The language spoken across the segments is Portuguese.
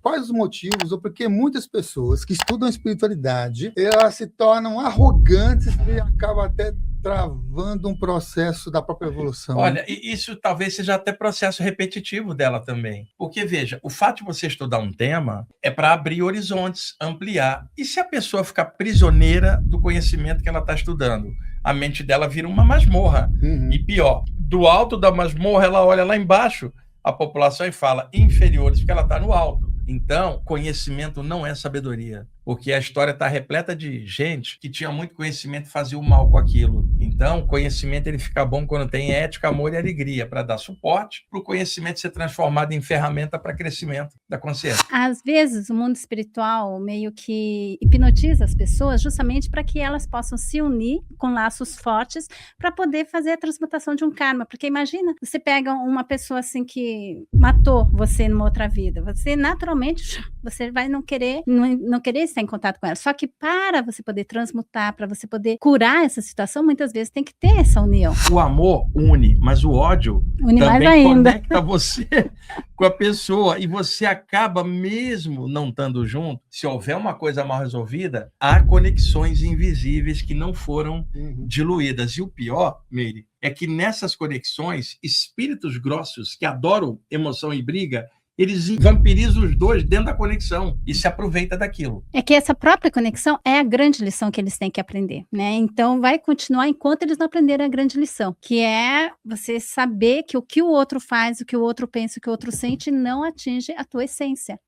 quais os motivos, ou porque muitas pessoas que estudam espiritualidade, elas se tornam arrogantes e acabam até travando um processo da própria evolução. Olha, isso talvez seja até processo repetitivo dela também. Porque, veja, o fato de você estudar um tema é para abrir horizontes, ampliar. E se a pessoa ficar prisioneira do conhecimento que ela está estudando? A mente dela vira uma masmorra. E pior, do alto da masmorra, ela olha lá embaixo a população e fala inferiores, porque ela está no alto. Então, conhecimento não é sabedoria, porque a história está repleta de gente que tinha muito conhecimento e fazia o mal com aquilo. Então, conhecimento ele fica bom quando tem ética, amor e alegria, para dar suporte para o conhecimento ser transformado em ferramenta para crescimento da consciência. Às vezes, o mundo espiritual meio que hipnotiza as pessoas justamente para que elas possam se unir com laços fortes para poder fazer a transmutação de um karma. Porque imagina, você pega uma pessoa assim que matou você numa outra vida, você naturalmente você vai não querer estar em contato com ela. Só que para você poder transmutar, para você poder curar essa situação, muitas vezes tem que ter essa união. O amor une, mas o ódio une também mais ainda. Conecta você com a pessoa e você acaba mesmo não estando junto. Se houver uma coisa mal resolvida, há conexões invisíveis que não foram diluídas. E o pior, Meire, é que nessas conexões, espíritos grossos que adoram emoção e briga, eles vampirizam os dois dentro da conexão e se aproveita daquilo. É que essa própria conexão é a grande lição que eles têm que aprender, né? Então vai continuar enquanto eles não aprenderem a grande lição, que é você saber que o que o outro faz, o que o outro pensa, o que o outro sente não atinge a tua essência.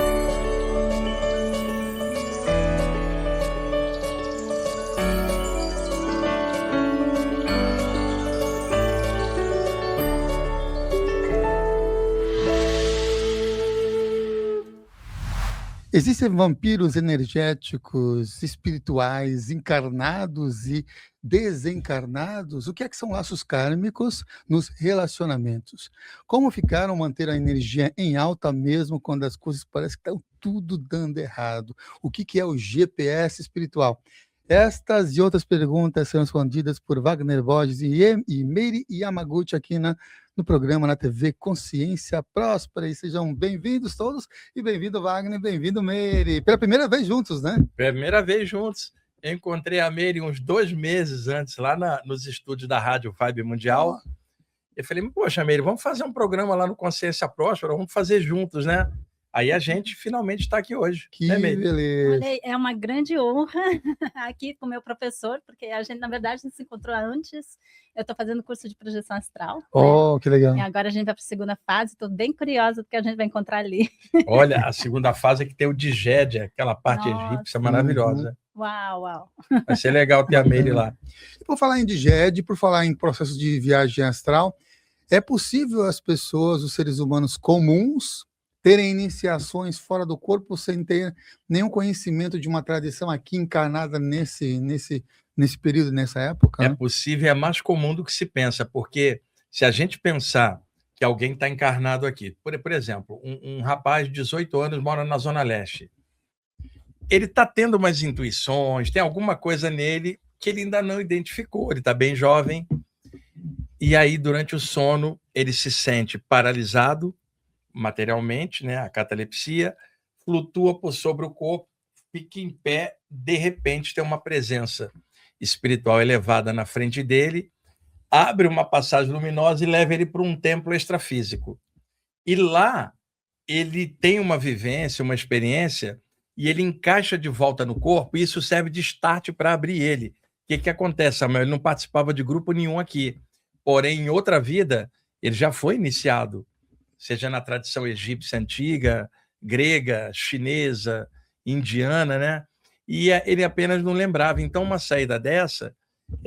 Existem vampiros energéticos, espirituais, encarnados e desencarnados? O que é que são laços kármicos nos relacionamentos? Como ficar ou manter a energia em alta mesmo quando as coisas parecem que estão tudo dando errado? O que é o GPS espiritual? Estas e outras perguntas serão respondidas por Wagner Borges e Meire Yamaguchi aqui no programa, na TV Consciência Próspera. E sejam bem-vindos todos, e bem-vindo Wagner, bem-vindo Meire. Pela primeira vez juntos, né? Primeira vez juntos. Eu encontrei a Meire uns 2 meses antes, lá nos estúdios da Rádio Vibe Mundial. Eu falei, poxa, Meire, vamos fazer um programa lá no Consciência Próspera, vamos fazer juntos, né? Aí a gente finalmente está aqui hoje. Que beleza. Olha, é uma grande honra aqui com o meu professor, porque a gente, na verdade, se encontrou antes. Eu estou fazendo curso de projeção astral. Oh, né? Que legal. E agora a gente vai para a segunda fase, estou bem curiosa do que a gente vai encontrar ali. Olha, a segunda fase é que tem o Digédia, aquela parte egípcia maravilhosa. Uau. Vai ser legal ter a Meire lá. Por falar em Digédia, por falar em processo de viagem astral, é possível as pessoas, os seres humanos comuns, terem iniciações fora do corpo sem ter nenhum conhecimento de uma tradição aqui encarnada nesse período, nessa época? É né? possível, é mais comum do que se pensa, porque se a gente pensar que alguém está encarnado aqui, por exemplo, um rapaz de 18 anos mora na Zona Leste, ele está tendo umas intuições, tem alguma coisa nele que ele ainda não identificou, ele está bem jovem, e aí durante o sono ele se sente paralisado, materialmente, né, a catalepsia, flutua por sobre o corpo, fica em pé, de repente tem uma presença espiritual elevada na frente dele, abre uma passagem luminosa e leva ele para um templo extrafísico. E lá ele tem uma vivência, uma experiência, e ele encaixa de volta no corpo, e isso serve de start para abrir ele. O que acontece, Samuel? Ele não participava de grupo nenhum aqui, porém, em outra vida, ele já foi iniciado, seja na tradição egípcia antiga, grega, chinesa, indiana, né? E ele apenas não lembrava. Então, uma saída dessa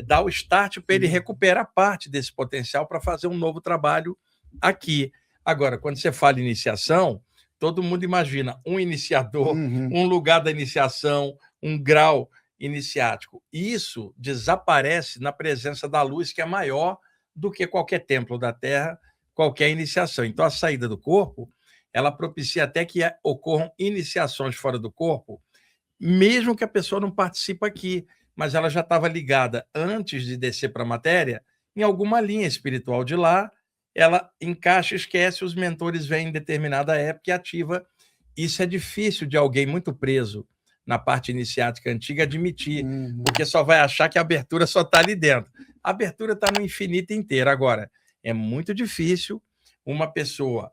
dá o start para ele recuperar parte desse potencial para fazer um novo trabalho aqui. Agora, quando você fala iniciação, todo mundo imagina um iniciador, um lugar da iniciação, um grau iniciático. Isso desaparece na presença da luz, que é maior do que qualquer templo da Terra, qualquer iniciação. Então, a saída do corpo, ela propicia até que ocorram iniciações fora do corpo, mesmo que a pessoa não participe aqui, mas ela já estava ligada, antes de descer para a matéria, em alguma linha espiritual de lá, ela encaixa, esquece, os mentores vêm em determinada época e ativa Isso é difícil de alguém muito preso na parte iniciática antiga admitir, porque só vai achar que a abertura só está ali dentro. A abertura está no infinito inteiro. Agora, é muito difícil uma pessoa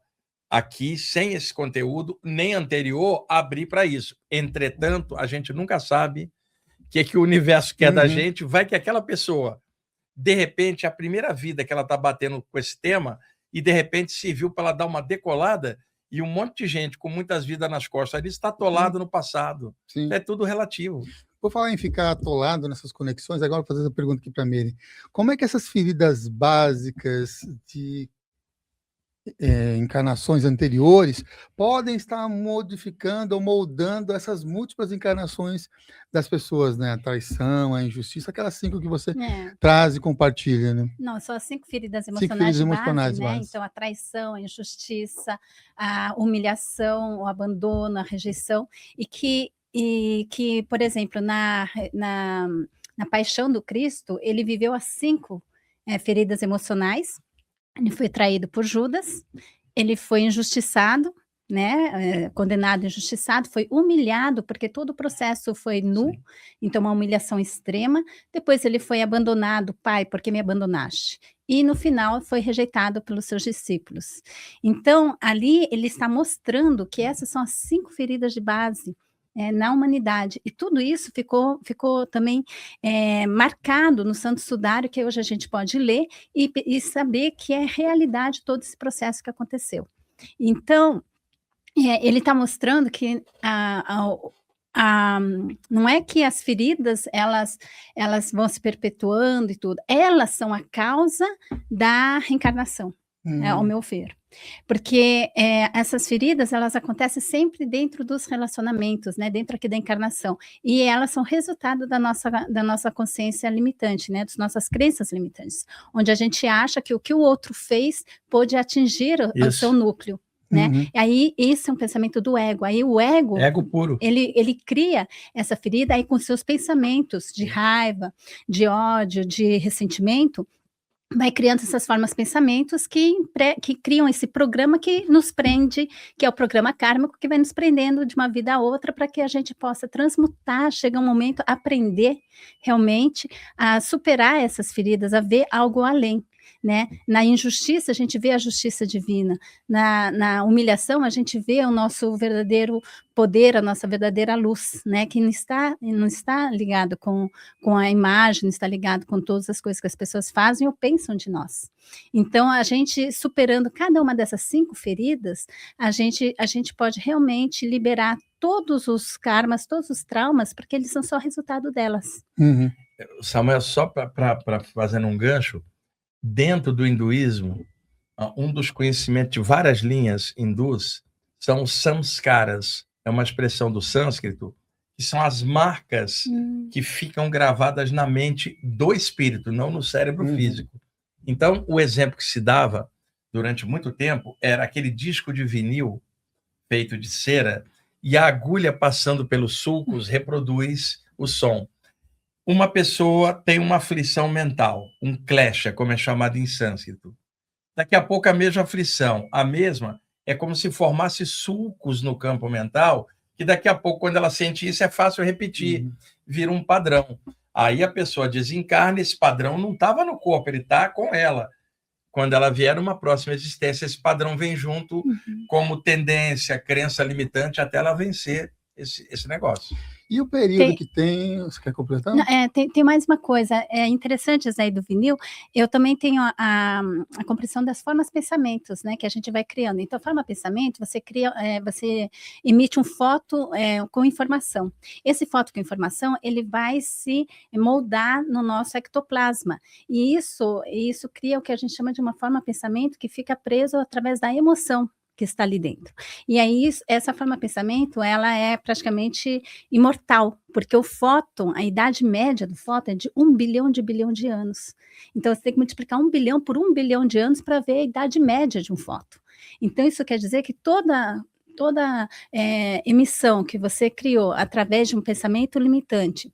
aqui, sem esse conteúdo, nem anterior, abrir para isso. Entretanto, a gente nunca sabe o que o universo quer da gente. Vai que aquela pessoa, de repente, a primeira vida que ela está batendo com esse tema, e de repente serviu para ela dar uma decolada, e um monte de gente com muitas vidas nas costas ali está atolado no passado. Sim. É tudo relativo. Vou falar em ficar atolado nessas conexões, agora vou fazer essa pergunta aqui para a Mary. Como é que essas feridas básicas de encarnações anteriores podem estar modificando ou moldando essas múltiplas encarnações das pessoas, né? A traição, a injustiça, aquelas 5 que você traz e compartilha, né? Não, são as 5 feridas 5 emocionais feridas de emocionais base, né? básicas. Então, a traição, a injustiça, a humilhação, o abandono, a rejeição, e que, por exemplo, na paixão do Cristo, ele viveu as 5 feridas emocionais. Ele foi traído por Judas, ele foi injustiçado, né, condenado, injustiçado, foi humilhado, porque todo o processo foi nu, sim, então uma humilhação extrema. Depois ele foi abandonado, pai, por que me abandonaste? E no final foi rejeitado pelos seus discípulos. Então ali ele está mostrando que essas são as 5 feridas de base na humanidade, e tudo isso ficou também marcado no Santo Sudário, que hoje a gente pode ler e saber que é realidade todo esse processo que aconteceu. Então, ele está mostrando que não é que as feridas elas vão se perpetuando e tudo, elas são a causa da reencarnação, ao meu ver. Porque essas feridas, elas acontecem sempre dentro dos relacionamentos, né, dentro aqui da encarnação, e elas são resultado da nossa consciência limitante, né, das nossas crenças limitantes, onde a gente acha que o que o outro fez pode atingir o seu núcleo, né? E aí esse é um pensamento do ego, aí o ego puro, ele cria essa ferida aí com seus pensamentos de raiva, de ódio, de ressentimento, vai criando essas formas, pensamentos que criam esse programa que nos prende, que é o programa kármico, que vai nos prendendo de uma vida a outra, para que a gente possa transmutar, chega um momento, aprender realmente a superar essas feridas, a ver algo além, né? Na injustiça a gente vê a justiça divina, na humilhação a gente vê o nosso verdadeiro poder, a nossa verdadeira luz, né? Que não está ligado com a imagem, não está ligado com todas as coisas que as pessoas fazem ou pensam de nós. Então, a gente superando cada uma dessas 5 feridas, a gente pode realmente liberar todos os karmas, todos os traumas, porque eles são só resultado delas. Samuel, só para fazer um gancho, dentro do hinduísmo, um dos conhecimentos de várias linhas hindus são os samskaras. É uma expressão do sânscrito, que são as marcas que ficam gravadas na mente do espírito, não no cérebro físico. Então, o exemplo que se dava durante muito tempo era aquele disco de vinil feito de cera, e a agulha passando pelos sulcos reproduz o som. Uma pessoa tem uma aflição mental, um klesha, como é chamado em sânscrito. Daqui a pouco a mesma aflição, é como se formasse sulcos no campo mental, que daqui a pouco, quando ela sente isso, é fácil repetir, vira um padrão. Aí a pessoa desencarna, esse padrão não estava no corpo, ele está com ela. Quando ela vier numa próxima existência, esse padrão vem junto como tendência, crença limitante, até ela vencer esse negócio. E o período que tem... Você quer completar? Não, tem mais uma coisa. É interessante isso aí do vinil. Eu também tenho a compreensão das formas pensamentos, né, que a gente vai criando. Então, a forma pensamento, você cria, você emite um foto com informação. Esse foto com informação, ele vai se moldar no nosso ectoplasma. E isso cria o que a gente chama de uma forma pensamento que fica preso através da emoção que está ali dentro. E aí, essa forma de pensamento, ela é praticamente imortal, porque o fóton, a idade média do fóton é de 1 bilhão de anos. Então, você tem que multiplicar 1 bilhão por 1 bilhão de anos para ver a idade média de um fóton. Então, isso quer dizer que toda emissão que você criou através de um pensamento limitante,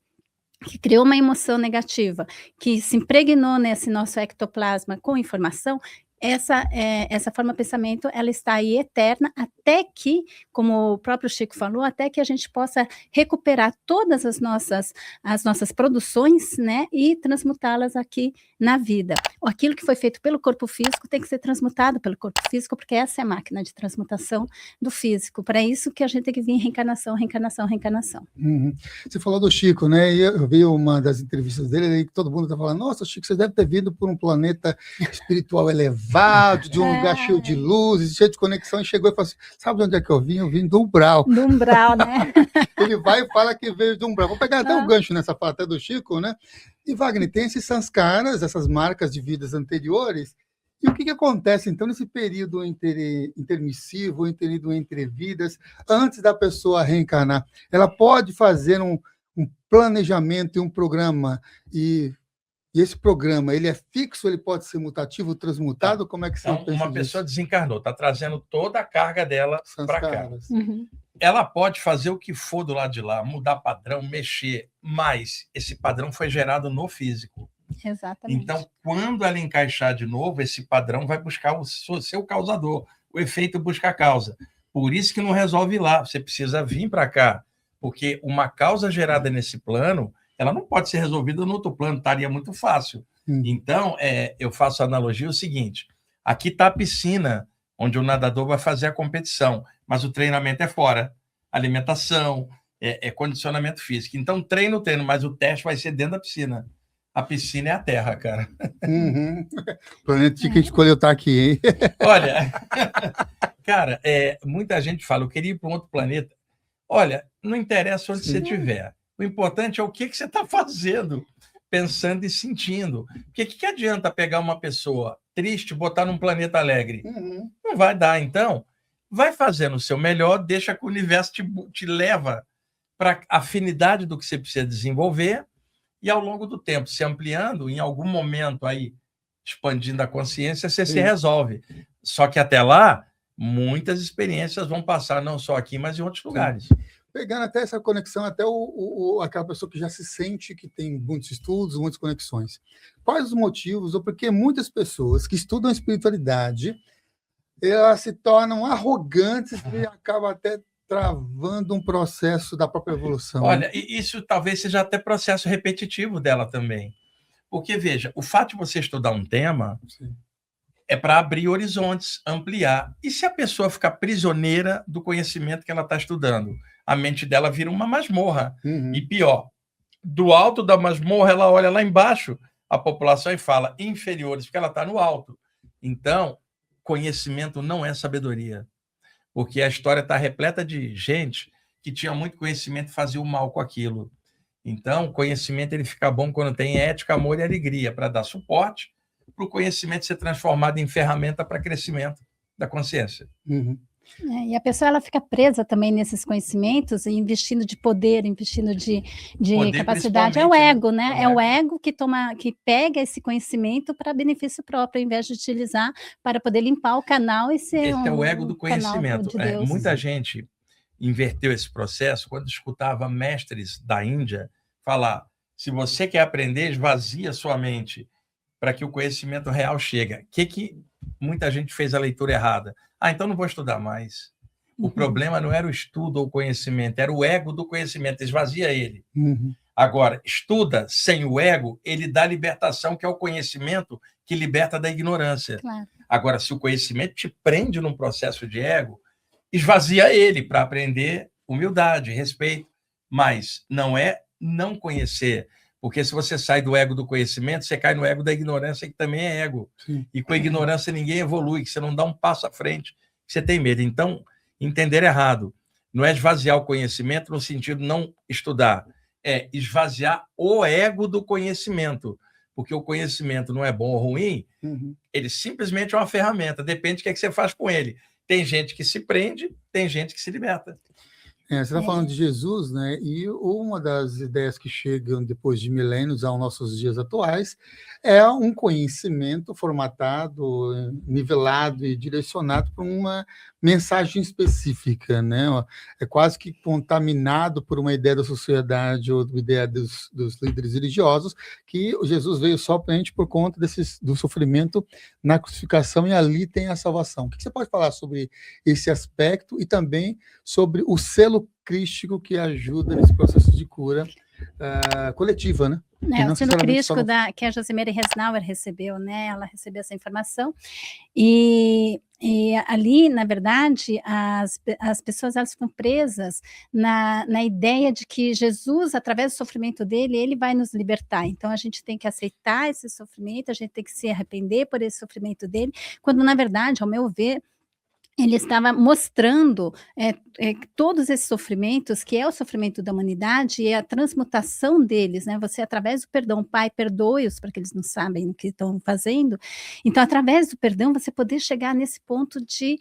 que criou uma emoção negativa, que se impregnou nesse nosso ectoplasma com informação, essa forma de pensamento, ela está aí eterna, até que, como o próprio Chico falou, até que a gente possa recuperar todas as nossas produções, né, e transmutá-las aqui na vida. Aquilo que foi feito pelo corpo físico tem que ser transmutado pelo corpo físico, porque essa é a máquina de transmutação do físico. Para isso que a gente tem que vir em reencarnação, reencarnação, reencarnação. Uhum. Você falou do Chico, né? E eu vi uma das entrevistas dele aí que todo mundo está falando: nossa, Chico, você deve ter vindo por um planeta espiritual elevado, de um lugar cheio de luzes, cheio de conexão, e chegou e falou assim: sabe de onde é que eu vim? Eu vim do umbral. Do umbral, né? Ele vai e fala que veio do umbral. Vou pegar até um gancho nessa fala até do Chico, né? E Wagner, tem esses sanskaras, essas marcas de vidas anteriores. E o que acontece, então, nesse período intermissivo, período entre vidas, antes da pessoa reencarnar? Ela pode fazer um planejamento e um programa, e esse programa, ele é fixo, ele pode ser mutativo, transmutado? Como é que você pensa uma pessoa desencarnou, está trazendo toda a carga dela para cá. Uhum. Ela pode fazer o que for do lado de lá, mudar padrão, mexer, mas esse padrão foi gerado no físico. Exatamente. Então, quando ela encaixar de novo, esse padrão vai buscar o seu causador. O efeito busca a causa. Por isso que não resolve lá. Você precisa vir para cá. Porque uma causa gerada nesse plano, ela não pode ser resolvida no outro plano. Estaria muito fácil. Então, eu faço a analogia o seguinte. Aqui está a piscina, onde o nadador vai fazer a competição. Mas o treinamento é fora. Alimentação, condicionamento físico. Então, treino, mas o teste vai ser dentro da piscina. A piscina é a Terra, cara. Uhum. O planeta que a gente escolheu estar aqui, hein? Olha, cara, muita gente fala, eu queria ir para um outro planeta. Olha, não interessa onde você estiver. O importante é o que você está fazendo, pensando e sentindo. Porque o que adianta pegar uma pessoa triste e botar num planeta alegre? Uhum. Não vai dar. Então, vai fazendo o seu melhor, deixa que o universo te leva para a afinidade do que você precisa desenvolver. E ao longo do tempo, se ampliando, em algum momento aí, expandindo a consciência, você se resolve. Só que até lá, muitas experiências vão passar, não só aqui, mas em outros lugares. Pegando até essa conexão, até aquela pessoa que já se sente que tem muitos estudos, muitas conexões. Quais os motivos, ou porque muitas pessoas que estudam espiritualidade, elas se tornam arrogantes e acabam até travando um processo da própria evolução. Olha, isso talvez seja até processo repetitivo dela também. Porque, veja, o fato de você estudar um tema é para abrir horizontes, ampliar. E se a pessoa ficar prisioneira do conhecimento que ela está estudando? A mente dela vira uma masmorra. E pior, do alto da masmorra, ela olha lá embaixo a população e fala inferiores, porque ela está no alto. Então, conhecimento não é sabedoria. Porque a história está repleta de gente que tinha muito conhecimento e fazia o mal com aquilo. Então, o conhecimento ele fica bom quando tem ética, amor e alegria, para dar suporte para o conhecimento ser transformado em ferramenta para crescimento da consciência. E a pessoa ela fica presa também nesses conhecimentos, investindo de poder, investindo de capacidade. É o ego, né? É o ego que pega esse conhecimento para benefício próprio, ao invés de utilizar para poder limpar o canal e ser Esse é o ego do conhecimento. De muita gente inverteu esse processo quando escutava mestres da Índia falar: se você quer aprender, esvazia sua mente para que o conhecimento real chegue. Que muita gente fez a leitura errada? Então não vou estudar mais. O problema não era o estudo ou o conhecimento, era o ego do conhecimento, esvazia ele. Agora, estuda sem o ego, ele dá libertação, que é o conhecimento que liberta da ignorância. Claro. Agora, se o conhecimento te prende num processo de ego, esvazia ele para aprender humildade, respeito. Mas não é não conhecer. Porque se você sai do ego do conhecimento, você cai no ego da ignorância, que também é ego. E com a ignorância ninguém evolui, que você não dá um passo à frente, que você tem medo. Então, entender errado. Não é esvaziar o conhecimento no sentido de não estudar. É esvaziar o ego do conhecimento. Porque o conhecimento não é bom ou ruim, ele simplesmente é uma ferramenta. Depende do que você faz com ele. Tem gente que se prende, tem gente que se liberta. Você está falando de Jesus, né? E uma das ideias que chegam depois de milênios aos nossos dias atuais é um conhecimento formatado, nivelado e direcionado para mensagem específica, né? É quase que contaminado por uma ideia da sociedade ou uma ideia dos líderes religiosos, que o Jesus veio só para a gente por conta do sofrimento na crucificação e ali tem a salvação. O que você pode falar sobre esse aspecto e também sobre o selo crístico que ajuda nesse processo de cura coletiva, né? O selo crístico que a Josemary Resnauer recebeu, né? Ela recebeu essa informação e ali, na verdade, as pessoas elas ficam presas na ideia de que Jesus, através do sofrimento dele, ele vai nos libertar. Então, a gente tem que aceitar esse sofrimento, a gente tem que se arrepender por esse sofrimento dele, quando, na verdade, ao meu ver, ele estava mostrando todos esses sofrimentos, que é o sofrimento da humanidade, e a transmutação deles, né? Você, através do perdão, Pai, perdoe-os, porque eles não sabem o que estão fazendo. Então, através do perdão, você poder chegar nesse ponto de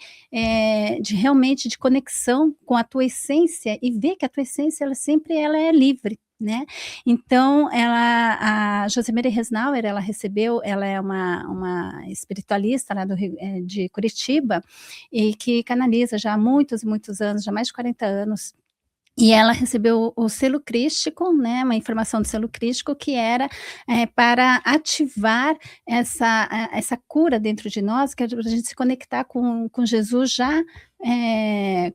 realmente de conexão com a tua essência e ver que a tua essência, ela é livre. Né? Então, a Josemary Resnauer, ela é uma espiritualista lá de Curitiba e que canaliza já há muitos anos, já mais de 40 anos, e ela recebeu o selo crístico, né, uma informação do selo crístico que era para ativar essa cura dentro de nós, que é para a gente se conectar com Jesus já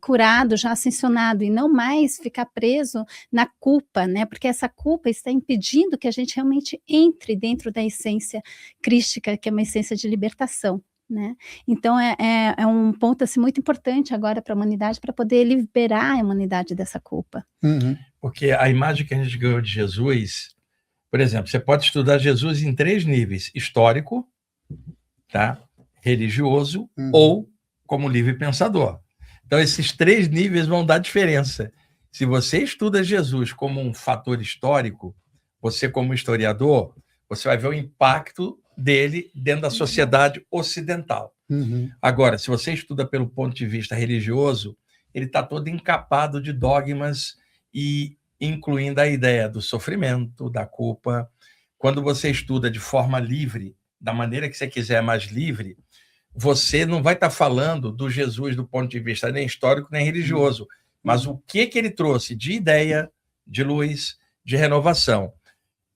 curado, já ascensionado, e não mais ficar preso na culpa, né, porque essa culpa está impedindo que a gente realmente entre dentro da essência crística, que é uma essência de libertação. Né? Então é um ponto assim, muito importante agora para a humanidade, para poder liberar a humanidade dessa culpa. Uhum. Porque a imagem que a gente ganhou de Jesus, por exemplo, você pode estudar Jesus em 3 níveis: histórico, tá? Religioso ou como livre pensador. Então esses 3 níveis vão dar diferença. Se você estuda Jesus como um fator histórico, você como historiador, você vai ver o impacto dele dentro da sociedade ocidental. Agora, se você estuda pelo ponto de vista religioso, ele está todo encapado de dogmas e incluindo a ideia do sofrimento, da culpa. Quando você estuda de forma livre, da maneira que você quiser, mais livre, você não vai estar falando do Jesus do ponto de vista nem histórico nem religioso, mas o que ele trouxe de ideia, de luz, de renovação.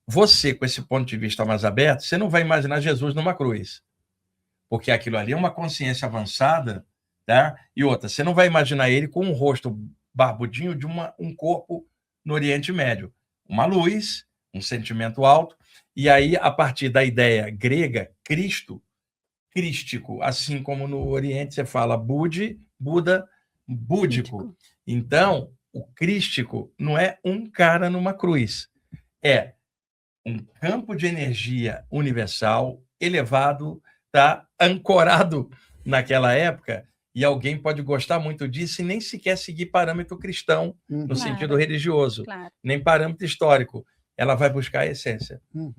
Você, com esse ponto de vista mais aberto, você não vai imaginar Jesus numa cruz, porque aquilo ali é uma consciência avançada, tá? E outra, você não vai imaginar ele com um rosto barbudinho de um corpo no Oriente Médio. Uma luz, um sentimento alto, e aí, a partir da ideia grega, Cristo, crístico, assim como no Oriente você fala Buda, búdico. Então, o crístico não é um cara numa cruz, é um campo de energia universal, elevado, tá? Ancorado naquela época, e alguém pode gostar muito disso e nem sequer seguir parâmetro cristão, no sentido religioso, nem parâmetro histórico. Ela vai buscar a essência. Eu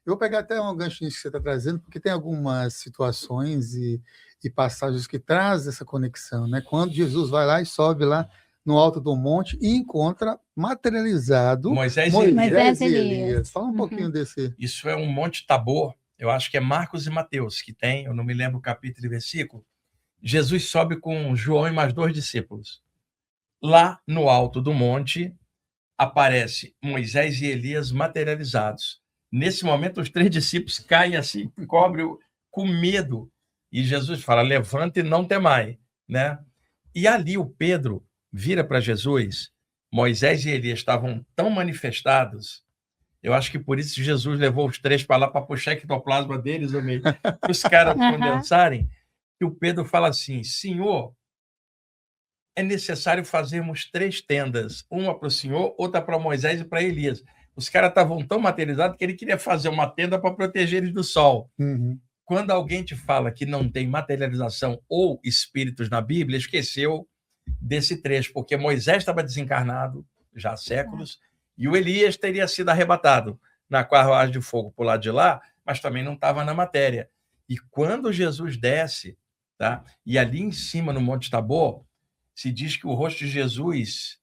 vou pegar até um gancho nisso que você está trazendo, porque tem algumas situações e passagens que trazem essa conexão, né? Quando Jesus vai lá e sobe lá no alto do monte e encontra materializado Moisés e Elias. Fala um pouquinho desse. Isso é um Monte Tabor, eu acho que é Marcos e Mateus que tem, eu não me lembro o capítulo e versículo. Jesus sobe com João e mais 2 discípulos. Lá no alto do monte aparece Moisés e Elias materializados. Nesse momento, os 3 discípulos caem assim, cobrem com medo. E Jesus fala: levanta e não temai, né? E ali o Pedro vira para Jesus. Moisés e Elias estavam tão manifestados, eu acho que por isso Jesus levou os 3 para lá para puxar ectoplasma deles, para os caras condensarem, que o Pedro fala assim: Senhor, é necessário fazermos 3 tendas, uma para o Senhor, outra para Moisés e para Elias. Os caras estavam tão materializados que ele queria fazer uma tenda para proteger eles do sol. Quando alguém te fala que não tem materialização ou espíritos na Bíblia, esqueceu desse trecho, porque Moisés estava desencarnado já há séculos, e o Elias teria sido arrebatado na carruagem de fogo por lado de lá, mas também não estava na matéria. E quando Jesus desce, tá? E ali em cima, no Monte Tabor, se diz que o rosto de Jesus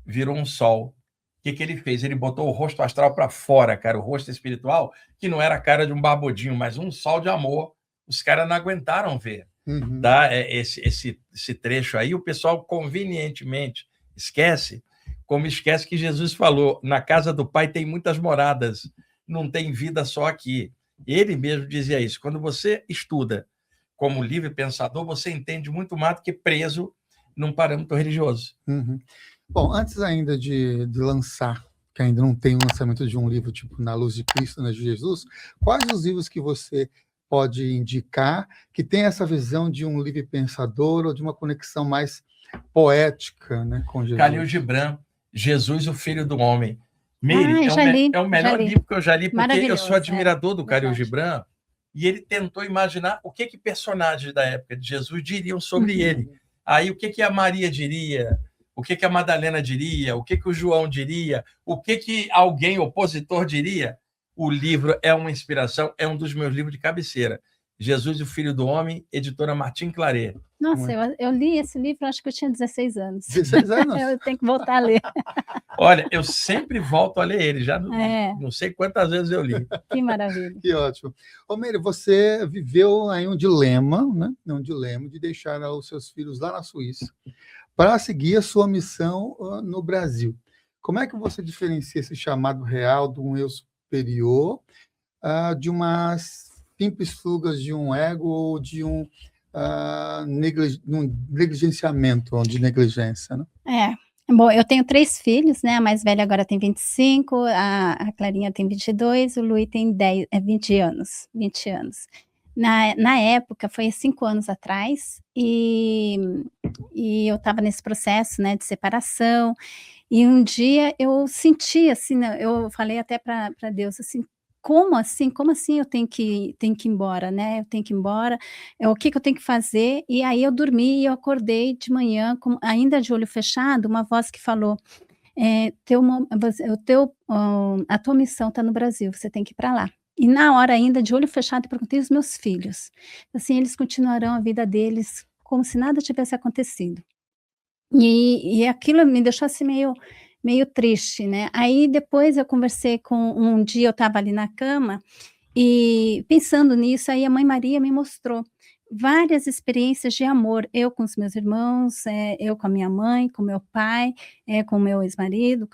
virou um sol. O que ele fez? Ele botou o rosto astral para fora, cara, o rosto espiritual, que não era a cara de um barbudinho, mas um sol de amor. Os caras não aguentaram ver. tá? Esse trecho aí, o pessoal convenientemente esquece, como esquece que Jesus falou, na casa do Pai tem muitas moradas, não tem vida só aqui. Ele mesmo dizia isso. Quando você estuda como livre pensador, você entende muito mais do que preso num parâmetro religioso. Bom, antes ainda de lançar, que ainda não tem o lançamento de um livro tipo Na Luz de Cristo, né, de Jesus, quais os livros que você pode indicar que tem essa visão de um livre pensador ou de uma conexão mais poética, né, com Jesus? Khalil Gibran, Jesus, o Filho do Homem. Meire, é o melhor livro que eu já li, porque eu sou admirador do Khalil Gibran, e ele tentou imaginar o que personagens da época de Jesus diriam sobre ele. Aí, o que a Maria diria, o que a Madalena diria, o que o João diria, o que alguém opositor diria. O livro é uma inspiração, é um dos meus livros de cabeceira. Jesus, o Filho do Homem, editora Martin Claret. Nossa, eu li esse livro, acho que eu tinha 16 anos. 16 anos? Eu tenho que voltar a ler. Olha, eu sempre volto a ler ele, já não sei quantas vezes eu li. Que maravilha. Que ótimo. Ô, Meire, você viveu aí um dilema, né? Um dilema de deixar os seus filhos lá na Suíça para seguir a sua missão no Brasil. Como é que você diferencia esse chamado real de um eu superior, de umas simples fugas de um ego ou de um negligenciamento ou de negligência, né? Bom, eu tenho 3 filhos, né? A mais velha agora tem 25, a Clarinha tem 22, o Luiz tem 20 anos. Na época, foi 5 anos atrás, e eu estava nesse processo, né, de separação, e um dia eu senti, assim, né, eu falei até para Deus, assim, como assim eu tenho que ir embora, né, eu tenho que ir embora, o que eu tenho que fazer? E aí eu dormi e eu acordei de manhã, ainda de olho fechado, uma voz que falou, a tua missão está no Brasil, você tem que ir para lá. E na hora ainda, de olho fechado, eu perguntei aos meus filhos, assim, eles continuarão a vida deles como se nada tivesse acontecido. E aquilo me deixou assim meio triste, né. Aí depois eu conversei um dia eu estava ali na cama, e pensando nisso, aí a Mãe Maria me mostrou várias experiências de amor, eu com os meus irmãos, eu com a minha mãe, com meu pai, com o meu ex-marido,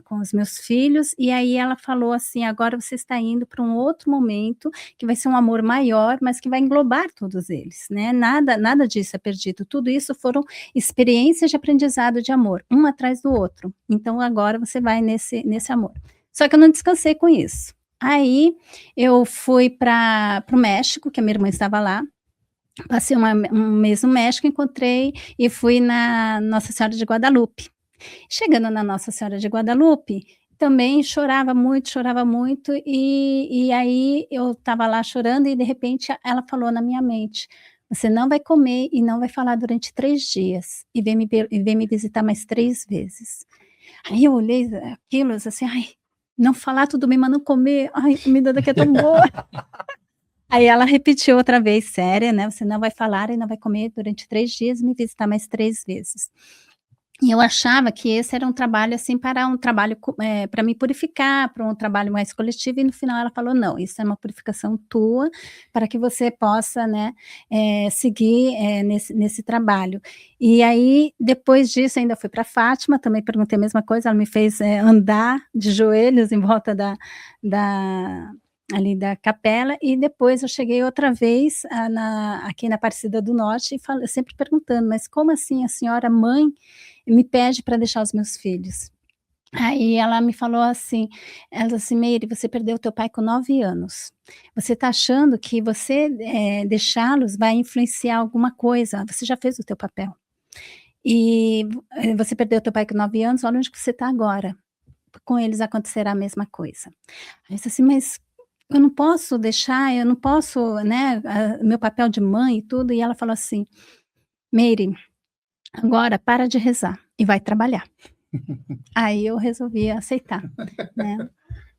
com os meus filhos, e aí ela falou assim: "Agora você está indo para um outro momento, que vai ser um amor maior, mas que vai englobar todos eles, né, nada disso é perdido, tudo isso foram experiências de aprendizado de amor, um atrás do outro, então agora você vai nesse amor". Só que eu não descansei com isso. Aí eu fui para o México, que a minha irmã estava lá, passei um mês no México, encontrei e fui na Nossa Senhora de Guadalupe. Chegando na Nossa Senhora de Guadalupe, também chorava muito, e aí eu estava lá chorando e de repente ela falou na minha mente: "Você não vai comer e não vai falar durante 3 dias, e vem me visitar mais 3 vezes". Aí eu olhei aquilo, assim: "Ai, não falar tudo bem, mas não comer, ai, a comida daqui é tão boa". Aí ela repetiu outra vez, séria, né, "Você não vai falar e não vai comer durante 3 dias e me visitar mais 3 vezes". E eu achava que esse era um trabalho, assim, para para me purificar, para um trabalho mais coletivo, e no final ela falou: "Não, isso é uma purificação tua, para que você possa, né, seguir, nesse trabalho". E aí, depois disso, ainda fui para Fátima, também perguntei a mesma coisa, ela me fez, andar de joelhos em volta ali da capela, e depois eu cheguei outra vez aqui na Aparecida do Norte, e sempre perguntando: "Mas como assim a senhora mãe me pede para deixar os meus filhos?". Aí ela me falou assim, ela disse assim: "Meire, você perdeu teu pai com 9 anos. Você está achando que você, deixá-los vai influenciar alguma coisa, você já fez o teu papel. E você perdeu teu pai com 9 anos, olha onde que você está agora. Com eles acontecerá a mesma coisa". Aí eu disse assim: "Mas eu não posso deixar, eu não posso, né, meu papel de mãe e tudo". E ela falou assim: "Meire, agora para de rezar e vai trabalhar". Aí eu resolvi aceitar, né.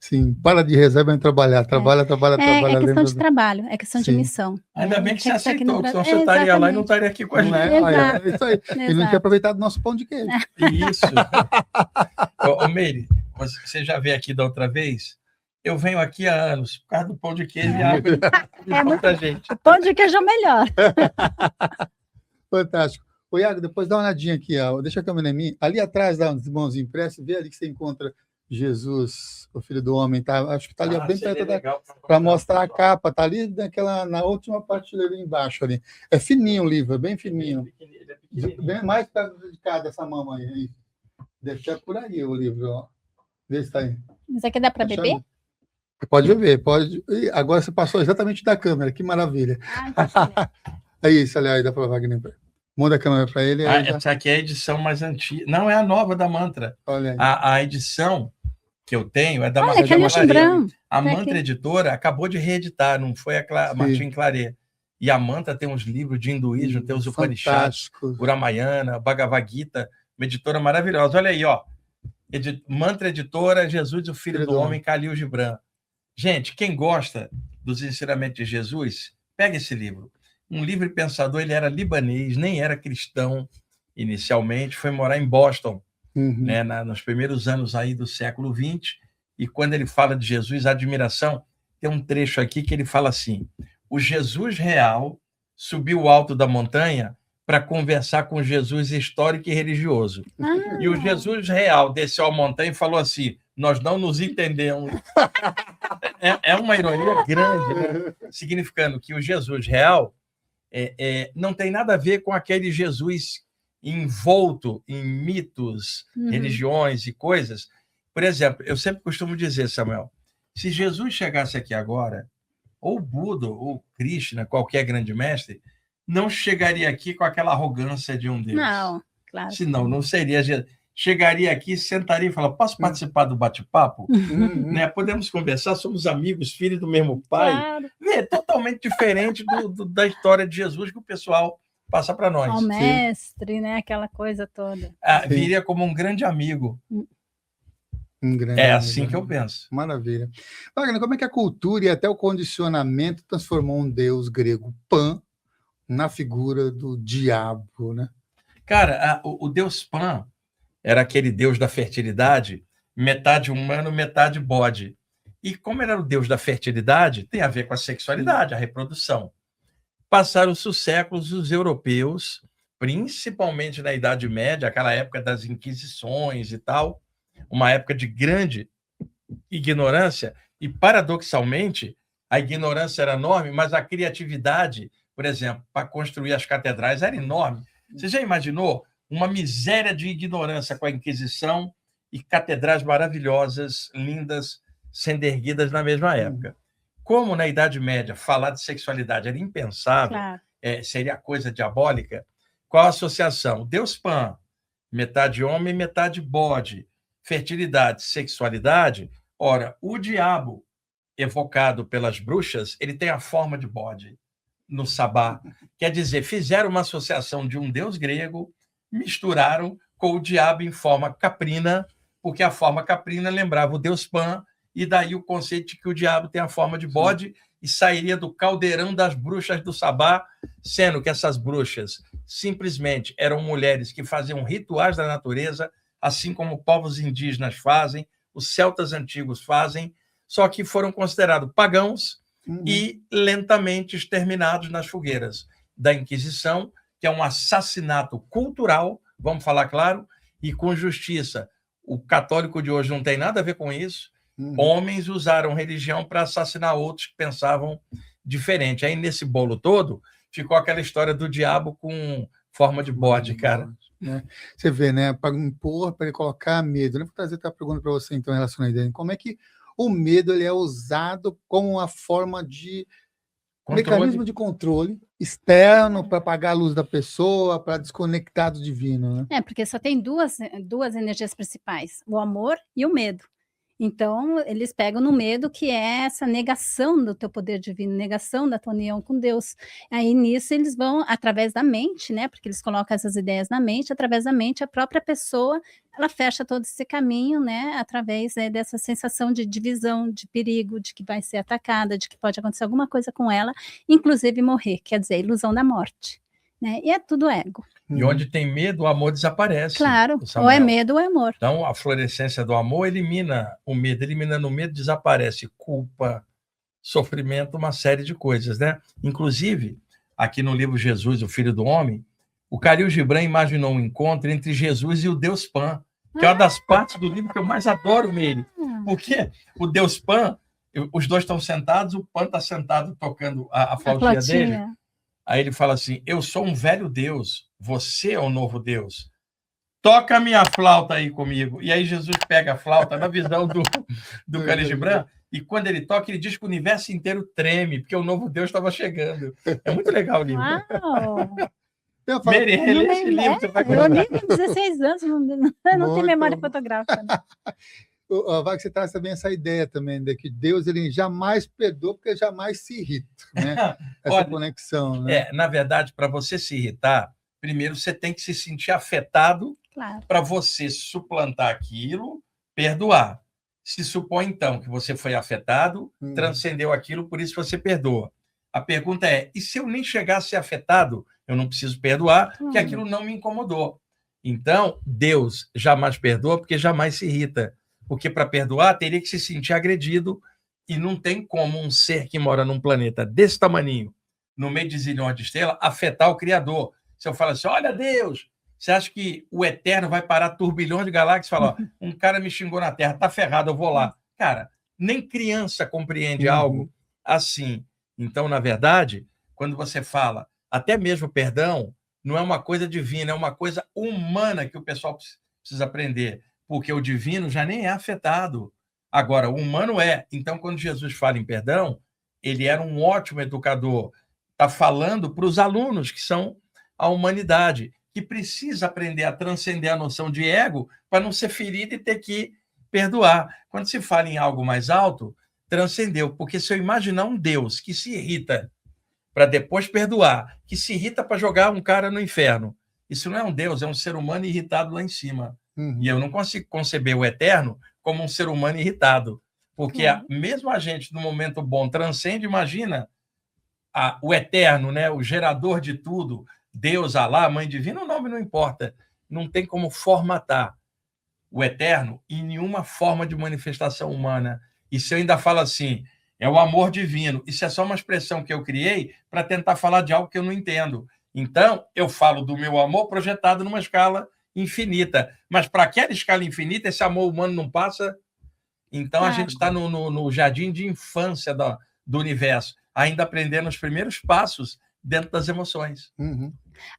Sim, para de rezar e vai trabalhar, trabalha, É questão de trabalho, é questão de Sim. missão, Ainda né. bem que você Tinha estar aqui no aceitou, que Brasil. senão você estaria lá e não estaria aqui com a Não gente. é? Olha, Exato, é isso aí. Ele não tinha exato. aproveitado o nosso pão de queijo. Isso. Ô, Meire, você já veio aqui da outra vez? Eu venho aqui há anos, por causa do pão de queijo e água. É muito... pra gente. O pão de queijo é o melhor. Fantástico. Ô, Iago, depois dá uma olhadinha aqui, ó. Deixa a câmera em mim. Ali atrás, dá uns irmãos impressos, vê ali que você encontra Jesus, o Filho do Homem, tá? Acho que tá ali bem perto para mostrar a capa, tá ali na última prateleira embaixo ali. É fininho o livro, é bem fininho. Bem mais perto de cá dessa mamãe aí. Deve ser por aí o livro, ó. Vê se tá aí. Isso aqui dá para beber? Pode beber, pode. Ih, agora você passou exatamente da câmera, que maravilha. É isso, aliás, dá para Wagner. Muda a câmera para ele. Essa aqui é a edição mais antiga. Não, é a nova da Mantra. Olha aí. A edição que eu tenho é da Olha, que é a Mantra Editora acabou de reeditar, não foi a Martin Claret. E a Mantra tem uns livros de hinduísmo, tem os Upanishads, o Ramayana, Bhagavad Gita, uma editora maravilhosa. Olha aí, ó. Mantra Editora, Jesus, o Filho do Homem, Khalil Gibran. Gente, quem gosta dos ensinamentos de Jesus, pega esse livro. Um livre pensador, ele era libanês, nem era cristão inicialmente, foi morar em Boston, né, nos primeiros anos aí do século XX, e quando ele fala de Jesus, a admiração, tem um trecho aqui que ele fala assim: o Jesus real subiu o alto da montanha para conversar com Jesus histórico e religioso. E o Jesus real desceu a montanha e falou assim: nós não nos entendemos. É uma ironia grande, né? Significando que o Jesus real não tem nada a ver com aquele Jesus envolto em mitos, religiões e coisas. Por exemplo, eu sempre costumo dizer, Samuel, se Jesus chegasse aqui agora, ou Buda, ou Krishna, qualquer grande mestre, não chegaria aqui com aquela arrogância de um Deus. Não, claro. Senão, não seria Jesus. Chegaria aqui, sentaria e falaria: posso participar do bate-papo? Né? Podemos conversar, somos amigos, filhos do mesmo pai. Claro. É totalmente diferente da história de Jesus que o pessoal passa para nós. O mestre, né? Aquela coisa toda. Viria como um grande amigo. Assim que eu penso. Maravilha. Wagner, como é que a cultura e até o condicionamento transformou um deus grego, Pan, na figura do diabo, né? Cara, o deus Pan era aquele deus da fertilidade, metade humano, metade bode. E como era o deus da fertilidade, tem a ver com a sexualidade, a reprodução. Passaram-se os séculos, os europeus, principalmente na Idade Média, aquela época das Inquisições e tal, uma época de grande ignorância, e, paradoxalmente, a ignorância era enorme, mas a criatividade, por exemplo, para construir as catedrais era enorme. Você já imaginou uma miséria de ignorância com a Inquisição e catedrais maravilhosas, lindas, sendo erguidas na mesma época? Como na Idade Média falar de sexualidade era impensável, Claro. Seria coisa diabólica, qual a associação? Deus Pan, metade homem, metade bode, fertilidade, sexualidade. Ora, o diabo, evocado pelas bruxas, ele tem a forma de bode no sabá. Quer dizer, fizeram uma associação de um deus grego, misturaram com o diabo em forma caprina, porque a forma caprina lembrava o deus Pan, e daí o conceito de que o diabo tem a forma de bode e sairia do caldeirão das bruxas do sabá, sendo que essas bruxas simplesmente eram mulheres que faziam rituais da natureza, assim como povos indígenas fazem, os celtas antigos fazem, só que foram considerados pagãos e lentamente exterminados nas fogueiras da Inquisição, que é um assassinato cultural, vamos falar claro, e com justiça. O católico de hoje não tem nada a ver com isso. Homens usaram religião para assassinar outros que pensavam diferente. Aí, nesse bolo todo, ficou aquela história do diabo com forma de bode, cara. Você vê, né? Para impor, para ele colocar medo. Vou trazer outra pergunta para você, então, relacionada a ele. Como é que o medo ele é usado como uma forma de mecanismo de controle externo para apagar a luz da pessoa, para desconectar do divino, né? Porque só tem duas energias principais, o amor e o medo. Então, eles pegam no medo, que é essa negação do teu poder divino, negação da tua união com Deus. Aí, nisso, eles vão, através da mente, né? Porque eles colocam essas ideias na mente, através da mente, a própria pessoa, ela fecha todo esse caminho, né? Através dessa sensação de divisão, de perigo, de que vai ser atacada, de que pode acontecer alguma coisa com ela, inclusive morrer, quer dizer, a ilusão da morte. Né? E é tudo ego. E onde tem medo, o amor desaparece. Claro, ou é medo ou é amor. Então, a florescência do amor elimina o medo. Eliminando o medo, desaparece culpa, sofrimento, uma série de coisas, né? Inclusive, aqui no livro Jesus, o Filho do Homem, o Khalil Gibran imaginou um encontro entre Jesus e o Deus Pan, que é uma das partes do livro que eu mais adoro nele. Porque o Deus Pan, os dois estão sentados, o Pan está sentado tocando a flautinha dele. Aí ele fala assim, eu sou um velho Deus, você é um novo Deus. Toca a minha flauta aí comigo. E aí Jesus pega a flauta na visão do Khalil Gibran, e quando ele toca, ele diz que o universo inteiro treme, porque o novo Deus estava chegando. É muito legal o livro. Uau! Mary, relê esse livro, você vai Eu li com 16 anos, não tenho memória fotográfica. Né? Wagner, você traz também essa ideia também, de que Deus ele jamais perdoa porque jamais se irrita, né? Essa Olha, conexão, né? Na verdade, para você se irritar, primeiro você tem que se sentir afetado, claro, para você suplantar aquilo, perdoar. Se supõe, então, que você foi afetado, transcendeu aquilo, por isso você perdoa. A pergunta é, e se eu nem chegar a ser afetado, eu não preciso perdoar, porque aquilo não me incomodou. Então, Deus jamais perdoa porque jamais se irrita. Porque para perdoar, teria que se sentir agredido, e não tem como um ser que mora num planeta desse tamaninho, no meio de zilhões de estrelas, afetar o Criador. Se eu falo assim, olha Deus, você acha que o Eterno vai parar turbilhões de galáxias e falar, um cara me xingou na Terra, tá ferrado, eu vou lá. Cara, nem criança compreende algo assim. Então, na verdade, quando você fala, até mesmo perdão, não é uma coisa divina, é uma coisa humana que o pessoal precisa aprender, porque o divino já nem é afetado. Agora, o humano é. Então, quando Jesus fala em perdão, ele era um ótimo educador. Está falando para os alunos, que são a humanidade, que precisa aprender a transcender a noção de ego para não ser ferido e ter que perdoar. Quando se fala em algo mais alto, transcendeu. Porque se eu imaginar um Deus que se irrita para depois perdoar, que se irrita para jogar um cara no inferno, isso não é um Deus, é um ser humano irritado lá em cima. E eu não consigo conceber o Eterno como um ser humano irritado. Porque mesmo a gente, no momento bom, transcende, imagina o Eterno, né? O gerador de tudo, Deus, Alá, Mãe Divina, o nome não importa. Não tem como formatar o Eterno em nenhuma forma de manifestação humana. E se eu ainda falo assim, é o amor divino, isso é só uma expressão que eu criei para tentar falar de algo que eu não entendo. Então, eu falo do meu amor projetado numa escala infinita. Mas para aquela escala infinita, esse amor humano não passa. Então, a gente está no jardim de infância do universo, ainda aprendendo os primeiros passos dentro das emoções.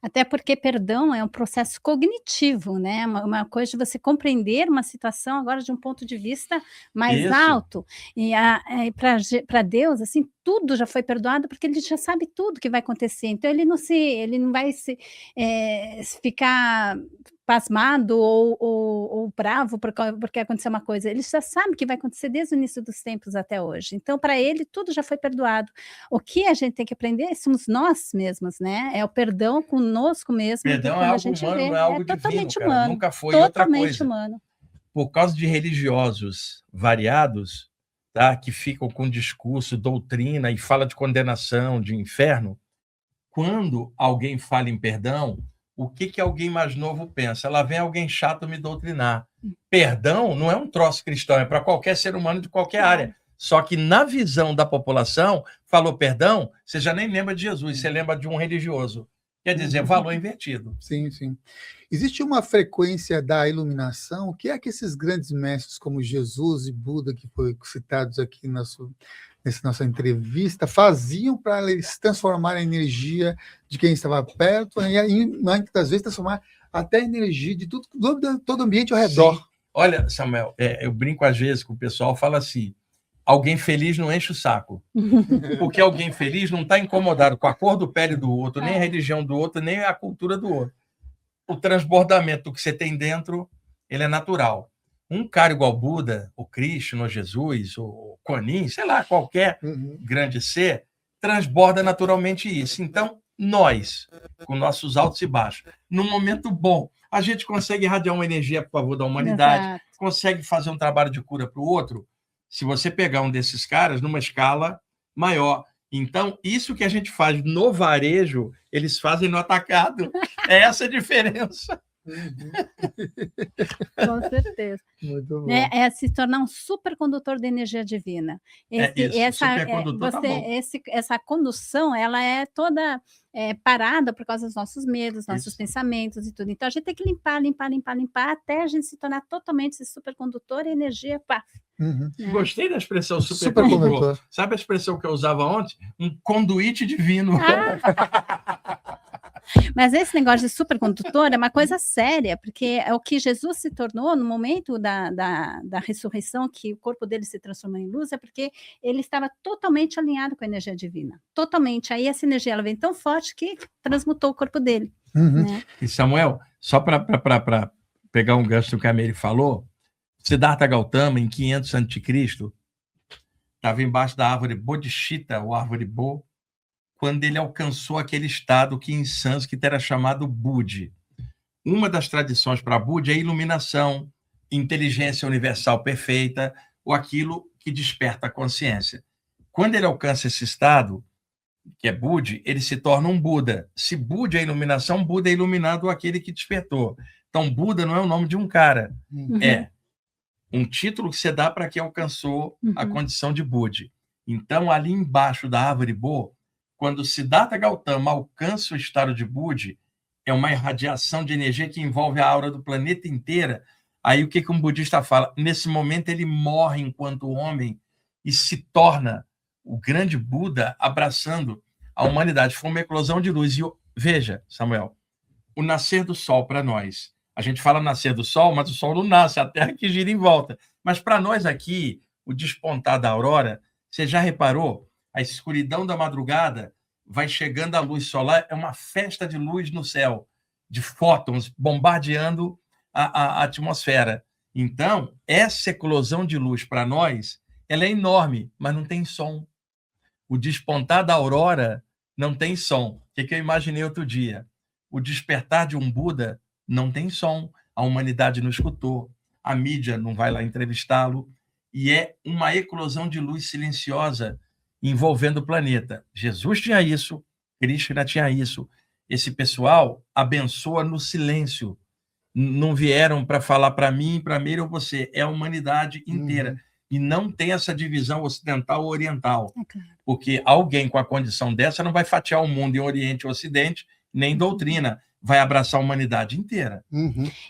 Até porque perdão é um processo cognitivo, né? Uma coisa de você compreender uma situação agora de um ponto de vista mais alto. E para Deus, assim, tudo já foi perdoado porque ele já sabe tudo que vai acontecer. Então ele não vai ficar pasmado ou bravo porque aconteceu uma coisa. Ele já sabe que vai acontecer desde o início dos tempos até hoje. Então, para ele, tudo já foi perdoado. O que a gente tem que aprender somos nós mesmos, né? É o perdão conosco mesmo. Perdão é algo humano, não é algo totalmente divino, humano. Nunca foi outra coisa. Humano. Por causa de religiosos variados, tá? Que ficam com discurso, doutrina e fala de condenação, de inferno, quando alguém fala em perdão, o que alguém mais novo pensa? Lá vem alguém chato me doutrinar. Perdão não é um troço cristão, é para qualquer ser humano de qualquer área. Só que na visão da população, falou perdão, você já nem lembra de Jesus, você lembra de um religioso. Quer dizer, valor invertido. Sim, sim. Existe uma frequência da iluminação. O que é que esses grandes mestres como Jesus e Buda, que foram citados aqui nessa nossa entrevista, faziam para eles transformar a energia de quem estava perto e, muitas vezes, transformar até a energia de todo o ambiente ao redor? Sim. Olha, Samuel, eu brinco às vezes com o pessoal, fala assim, alguém feliz não enche o saco. Porque alguém feliz não está incomodado com a cor do pele do outro, nem a religião do outro, nem a cultura do outro. O transbordamento que você tem dentro, ele é natural. Um cara igual Buda, o Krishna, o Jesus, o Kuan Yin, sei lá, qualquer grande ser, transborda naturalmente isso. Então, nós, com nossos altos e baixos, num momento bom, a gente consegue irradiar uma energia a favor da humanidade, consegue fazer um trabalho de cura para o outro, se você pegar um desses caras numa escala maior. Então, isso que a gente faz no varejo, eles fazem no atacado. É essa a diferença. Com certeza. Muito bom. Né, é se tornar um supercondutor da energia divina. Isso, supercondutor tá bom. Essa condução, ela é toda parada por causa dos nossos medos, nossos Isso. pensamentos e tudo. Então a gente tem que limpar, limpar, limpar, limpar, até a gente se tornar totalmente esse supercondutor e a energia, pá, Uhum. né? Gostei da expressão supercondutor. Supercondutor. Sabe a expressão que eu usava ontem? Um conduíte divino. Mas esse negócio de supercondutor é uma coisa séria, porque é o que Jesus se tornou no momento da ressurreição, que o corpo dele se transformou em luz, é porque ele estava totalmente alinhado com a energia divina. Totalmente. Aí essa energia ela vem tão forte que transmutou o corpo dele. Uhum. Né? E Samuel, só para pegar um gancho do que a Meire falou, Siddhartha Gautama, em 500 a.C., estava embaixo da árvore Bodhicitta, ou árvore Bo, quando ele alcançou aquele estado que em sânscrito era chamado Budi. Uma das tradições para Budi é a iluminação, inteligência universal perfeita, ou aquilo que desperta a consciência. Quando ele alcança esse estado, que é Budi, ele se torna um Buda. Se Budi é iluminação, Buda é iluminado, aquele que despertou. Então, Buda não é o nome de um cara, é um título que você dá para quem alcançou a condição de Budi. Então, ali embaixo da árvore Bo, quando Siddhartha Gautama alcança o estado de Budi, é uma irradiação de energia que envolve a aura do planeta inteira. Aí o que um budista fala? Nesse momento ele morre enquanto homem e se torna o grande Buda abraçando a humanidade. Foi uma eclosão de luz. E veja, Samuel, o nascer do sol para nós. A gente fala nascer do sol, mas o sol não nasce, a Terra que gira em volta. Mas para nós aqui, o despontar da aurora, você já reparou? A escuridão da madrugada vai chegando a luz solar, é uma festa de luz no céu, de fótons bombardeando a atmosfera. Então, essa eclosão de luz para nós, ela é enorme, mas não tem som. O despontar da aurora não tem som. O que eu imaginei outro dia? O despertar de um Buda não tem som. A humanidade não escutou, a mídia não vai lá entrevistá-lo, e é uma eclosão de luz silenciosa envolvendo o planeta. Jesus tinha isso, Krishna tinha isso. Esse pessoal abençoa no silêncio. Não vieram para falar para mim, para Meire ou você. É a humanidade inteira. E não tem essa divisão ocidental ou oriental. Porque alguém com a condição dessa não vai fatiar o mundo em Oriente e Ocidente, nem doutrina. Vai abraçar a humanidade inteira.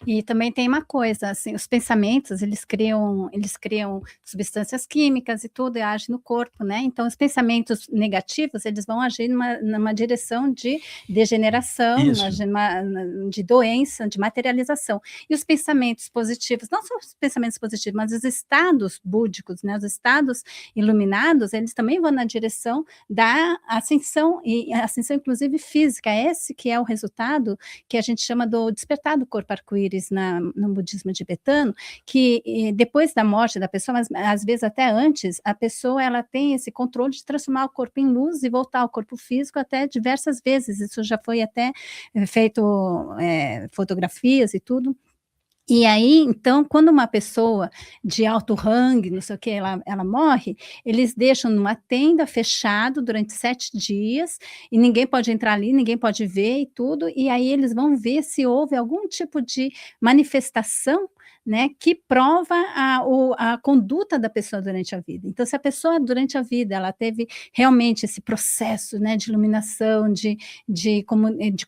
E também tem uma coisa, assim, os pensamentos, eles criam substâncias químicas e tudo, e agem no corpo, né? Então, os pensamentos negativos, eles vão agir numa direção de degeneração, de doença, de materialização. E os pensamentos positivos, não só os pensamentos positivos, mas os estados búdicos, né? Os estados iluminados, eles também vão na direção da ascensão, e ascensão, inclusive, física. Esse que é o resultado que a gente chama do despertar do corpo arco-íris no budismo tibetano, que depois da morte da pessoa, mas às vezes até antes, a pessoa ela tem esse controle de transformar o corpo em luz e voltar ao corpo físico até diversas vezes. Isso já foi até feito fotografias e tudo. E aí, então, quando uma pessoa de alto rangue, não sei o que, ela morre, eles deixam numa tenda fechado durante 7 dias, e ninguém pode entrar ali, ninguém pode ver e tudo, e aí eles vão ver se houve algum tipo de manifestação, né, que prova a conduta da pessoa durante a vida. Então, se a pessoa durante a vida ela teve realmente esse processo, né, de iluminação, de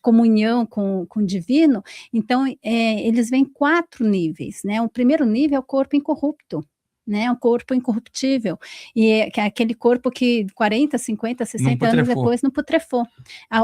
comunhão com o divino, então eles vêm 4 níveis, né? O primeiro nível é o corpo incorrupto, né? Um corpo incorruptível, e que é aquele corpo que 40, 50, 60 anos depois não putrefou.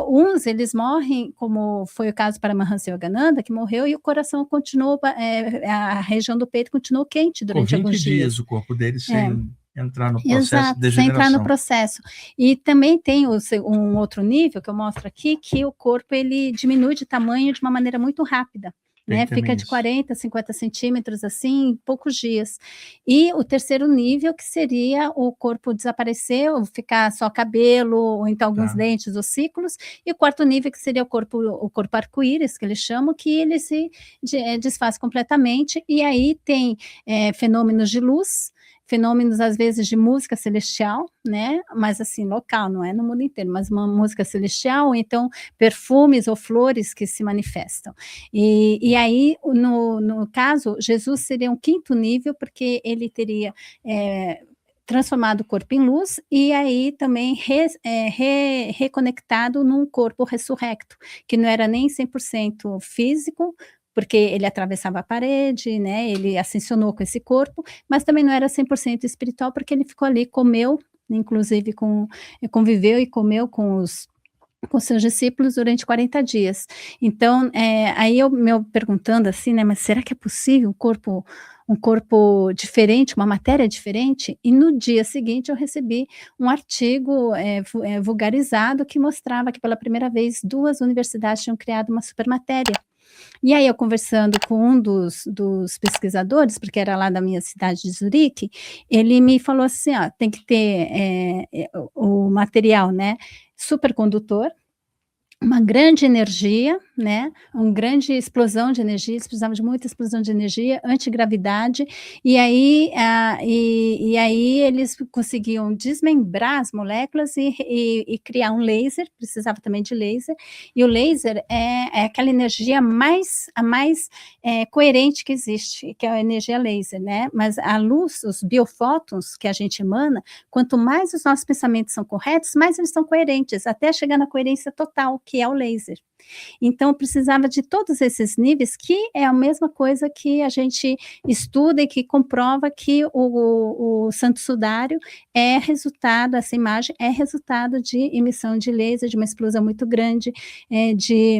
Uns eles morrem, como foi o caso para Mahansa Yogananda, que morreu e o coração continuou, a região do peito continuou quente durante alguns dias. 20 dias o corpo dele sem entrar no processo. Exato, de degeneração. sem entrar no processo. E também tem um outro nível que eu mostro aqui, que o corpo ele diminui de tamanho de uma maneira muito rápida. Né, fica de 40, 50 centímetros, assim, em poucos dias. E o terceiro nível, que seria o corpo desaparecer, ou ficar só cabelo, ou então alguns dentes, ossículos. E o quarto nível, que seria o corpo arco-íris, que eles chamam, que ele se desfaz completamente. E aí tem fenômenos de luz, fenômenos, às vezes, de música celestial, né, mas assim, local, não é no mundo inteiro, mas uma música celestial, ou então perfumes ou flores que se manifestam. E aí, no caso, Jesus seria um quinto nível, porque ele teria transformado o corpo em luz, e aí também reconectado num corpo ressurrecto, que não era nem 100% físico, porque ele atravessava a parede, né, ele ascensionou com esse corpo, mas também não era 100% espiritual, porque ele ficou ali, comeu, inclusive conviveu e comeu com seus discípulos durante 40 dias. Então, aí eu me perguntando assim, né, mas será que é possível um corpo diferente, uma matéria diferente? E no dia seguinte eu recebi um artigo vulgarizado que mostrava que pela primeira vez 2 universidades tinham criado uma supermatéria. E aí eu conversando com um dos pesquisadores, porque era lá da minha cidade de Zurique, ele me falou assim, ó, tem que ter o material, né, supercondutor, uma grande energia, né, uma grande explosão de energia, eles precisavam de muita explosão de energia, antigravidade, e aí eles conseguiam desmembrar as moléculas e criar um laser, precisava também de laser, e o laser é aquela energia a mais coerente que existe, que é a energia laser, né, mas a luz, os biofótons que a gente emana, quanto mais os nossos pensamentos são corretos, mais eles são coerentes, até chegar na coerência total, que é o laser. Então, eu precisava de todos esses níveis, que é a mesma coisa que a gente estuda e que comprova que o Santo Sudário é resultado, essa imagem é resultado de emissão de laser, de uma explosão muito grande, de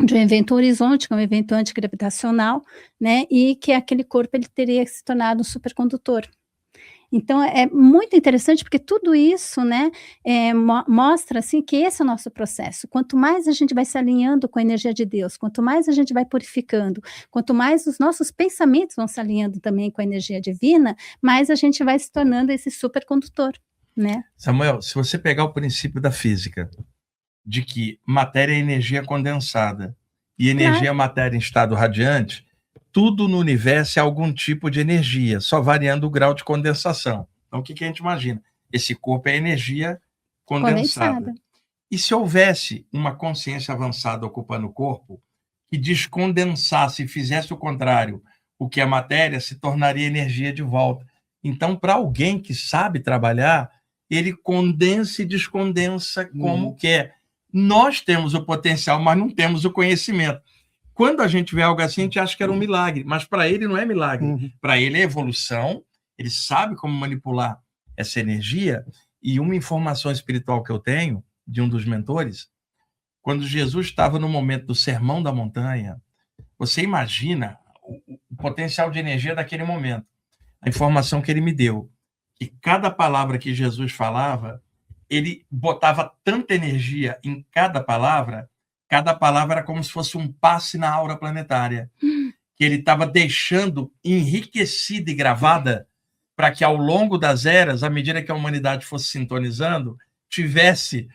um evento horizonte, que é um evento antigravitacional, né, e que aquele corpo ele teria se tornado um supercondutor. Então, é muito interessante, porque tudo isso, né, mostra, assim, que esse é o nosso processo. Quanto mais a gente vai se alinhando com a energia de Deus, quanto mais a gente vai purificando, quanto mais os nossos pensamentos vão se alinhando também com a energia divina, mais a gente vai se tornando esse supercondutor, né? Samuel, se você pegar o princípio da física, de que matéria é energia condensada e energia é matéria em estado radiante, tudo no universo é algum tipo de energia, só variando o grau de condensação. Então, o que a gente imagina? Esse corpo é energia condensada. E se houvesse uma consciência avançada ocupando o corpo, que descondensasse e fizesse o contrário, o que é matéria se tornaria energia de volta. Então, para alguém que sabe trabalhar, ele condensa e descondensa como quer. Nós temos o potencial, mas não temos o conhecimento. Quando a gente vê algo assim, a gente acha que era um milagre, mas para ele não é milagre. Para ele é evolução, ele sabe como manipular essa energia. E uma informação espiritual que eu tenho, de um dos mentores, quando Jesus estava no momento do Sermão da Montanha, você imagina o potencial de energia daquele momento. A informação que ele me deu, que cada palavra que Jesus falava, ele botava tanta energia em cada palavra era como se fosse um passe na aura planetária, que ele estava deixando enriquecida e gravada para que, ao longo das eras, à medida que a humanidade fosse sintonizando, tivesse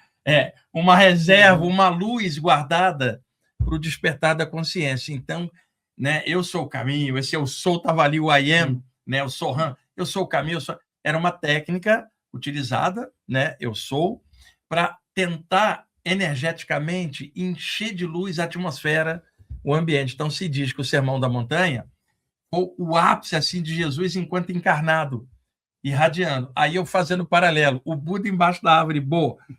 uma reserva, uma luz guardada para o despertar da consciência. Então, né, eu sou o caminho, esse eu sou, estava ali o I am, né, eu sou Han, eu sou o caminho, era uma técnica utilizada, né, eu sou, para tentar energeticamente encher de luz a atmosfera, o ambiente. Então, se diz que o Sermão da Montanha foi o ápice assim, de Jesus enquanto encarnado, irradiando. Aí eu fazendo paralelo, o Buda embaixo da árvore,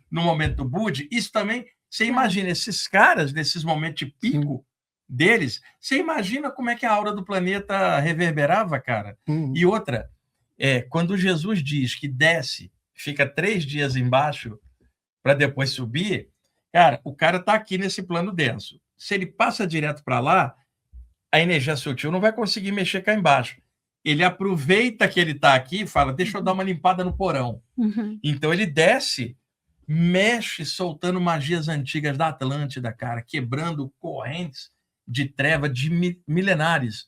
no momento do Buda, isso também, você imagina, esses caras, nesses momentos de pico deles, você imagina como é que a aura do planeta reverberava, cara? E outra, quando Jesus diz que desce, fica 3 dias embaixo para depois subir, cara, o cara está aqui nesse plano denso. Se ele passa direto para lá, a energia sutil não vai conseguir mexer cá embaixo. Ele aproveita que ele está aqui e fala, deixa eu dar uma limpada no porão. Então ele desce, mexe, soltando magias antigas da Atlântida, cara, quebrando correntes de treva de milenares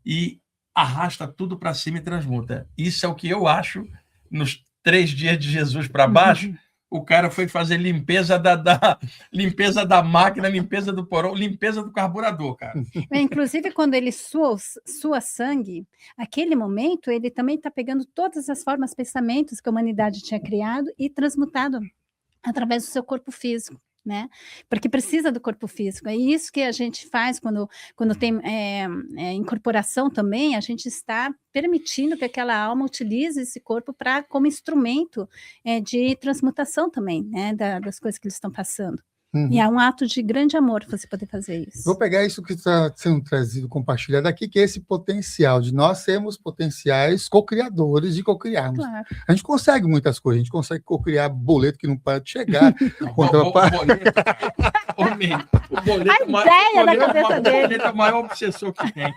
e arrasta tudo para cima e transmuta. Isso é o que eu acho nos 3 dias de Jesus para baixo, o cara foi fazer limpeza limpeza da máquina, limpeza do porão, limpeza do carburador, cara. Inclusive, quando ele sua sangue, aquele momento, ele também está pegando todas as formas, pensamentos que a humanidade tinha criado e transmutado através do seu corpo físico, né? Porque precisa do corpo físico. É isso que a gente faz quando tem incorporação também, a gente está permitindo que aquela alma utilize esse corpo como instrumento de transmutação também, né? Das coisas que eles estão passando. E é um ato de grande amor você poder fazer isso. Vou pegar isso que está sendo trazido, compartilhado aqui, que é esse potencial de nós sermos potenciais co-criadores de co-criarmos. Claro. A gente consegue muitas coisas, a gente consegue co-criar boleto que não para de chegar. O boleto é o maior obsessor que tem.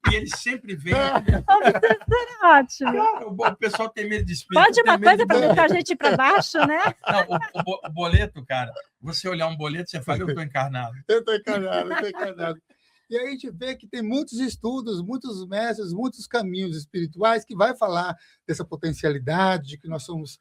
E ele sempre vem. Ótimo. Cara, o pessoal tem medo de espírito. Pode uma coisa para botar a gente para baixo, né? Não, o boleto, cara, você olhar um boleto, você fala, eu estou encarnado. Eu estou encarnado. E aí a gente vê que tem muitos estudos, muitos mestres, muitos caminhos espirituais que vai falar dessa potencialidade, de que nós somos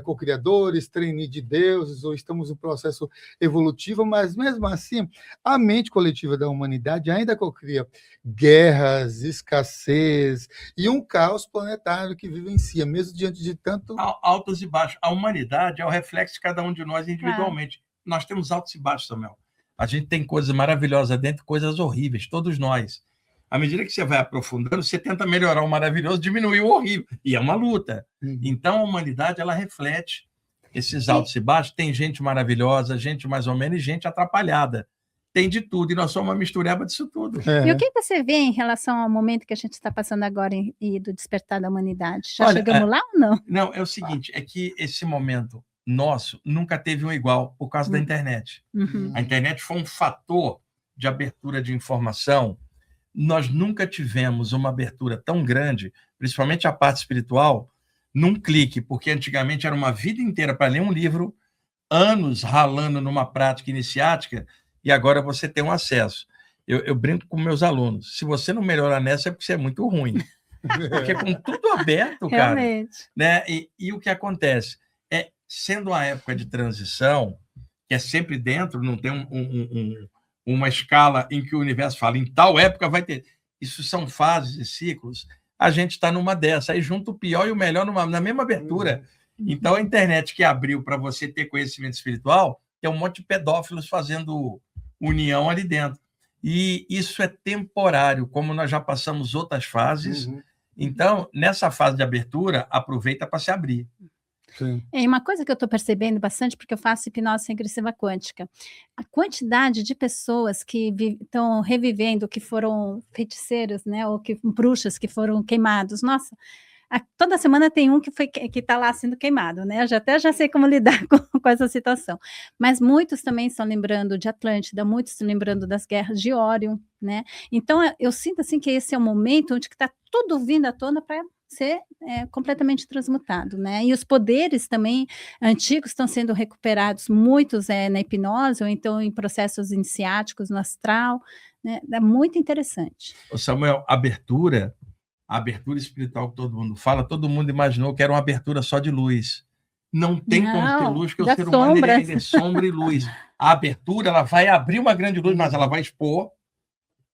co-criadores, trainee de deuses, ou estamos no processo evolutivo, mas mesmo assim, a mente coletiva da humanidade ainda co-cria guerras, escassez e um caos planetário que vivencia, mesmo diante de tanto... Altos e baixos. A humanidade é o reflexo de cada um de nós individualmente. Nós temos altos e baixos, Samuel. A gente tem coisas maravilhosas dentro, coisas horríveis, todos nós. À medida que você vai aprofundando, você tenta melhorar o maravilhoso, diminuir o horrível. E é uma luta. Então, a humanidade, ela reflete esses altos e baixos. Tem gente maravilhosa, gente mais ou menos, e gente atrapalhada. Tem de tudo. E nós somos uma mistureba disso tudo. E o que você vê em relação ao momento que a gente está passando agora e do despertar da humanidade? Já chegamos lá ou não? Não, é o seguinte, é que esse momento nosso nunca teve um igual por causa da internet. A internet foi um fator de abertura de informação. Nós nunca tivemos uma abertura tão grande, principalmente a parte espiritual, num clique, porque antigamente era uma vida inteira para ler um livro, anos ralando numa prática iniciática, e agora você tem um acesso. Eu brinco com meus alunos, se você não melhorar nessa é porque você é muito ruim. Porque com tudo aberto, cara. Né? E o que acontece? Sendo uma época de transição, que é sempre dentro, não tem uma escala em que o universo fala, em tal época vai ter. Isso são fases e ciclos. A gente está numa dessa. Aí junta o pior e o melhor na mesma abertura. Então, a internet que abriu para você ter conhecimento espiritual, tem um monte de pedófilos fazendo união ali dentro. E isso é temporário, como nós já passamos outras fases. Então, nessa fase de abertura, aproveita para se abrir. E uma coisa que eu estou percebendo bastante, porque eu faço hipnose regressiva quântica, a quantidade de pessoas que estão revivendo, que foram feiticeiros, né, ou que bruxas que foram queimados, nossa, toda semana tem um que está lá sendo queimado, né? Eu já sei como lidar com essa situação. Mas muitos também estão lembrando de Atlântida, muitos estão lembrando das guerras de Órion, né? Então eu sinto assim que esse é o momento onde está tudo vindo à tona para ser completamente transmutado, né? E os poderes também antigos estão sendo recuperados, muitos na hipnose, ou então em processos iniciáticos no astral, né? É muito interessante. Samuel, a abertura espiritual que todo mundo fala, todo mundo imaginou que era uma abertura só de luz. Não tem como ter luz, porque o ser humano é sombra e luz. A abertura, ela vai abrir uma grande luz, mas ela vai expor.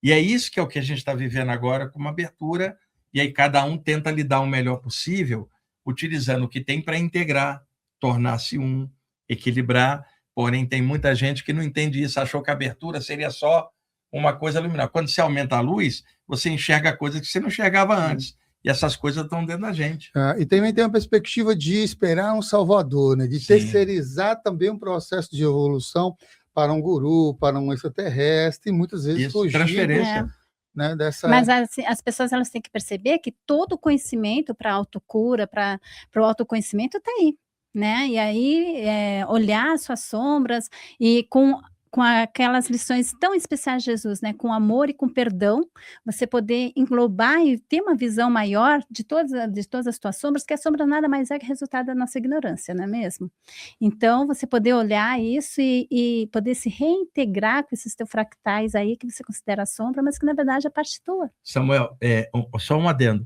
E é isso que é o que a gente está vivendo agora, com uma abertura. E aí cada um tenta lidar o melhor possível, utilizando o que tem para integrar, tornar-se um, equilibrar. Porém, tem muita gente que não entende isso, achou que a abertura seria só uma coisa luminar. Quando você aumenta a luz, você enxerga coisas que você não enxergava antes. E essas coisas estão dentro da gente. E também tem uma perspectiva de esperar um salvador, né? De terceirizar também um processo de evolução para um guru, para um extraterrestre, e muitas vezes fugir, transferência. Né, dessa... Mas as pessoas elas têm que perceber que todo conhecimento para a autocura, para o autoconhecimento está aí, né? E aí olhar suas sombras e com aquelas lições tão especiais de Jesus, né? Com amor e com perdão, você poder englobar e ter uma visão maior de todas as tuas sombras, que a sombra nada mais é que resultado da nossa ignorância, não é mesmo? Então, você poder olhar isso e poder se reintegrar com esses teus fractais aí, que você considera sombra, mas que na verdade é parte tua. Samuel, só um adendo.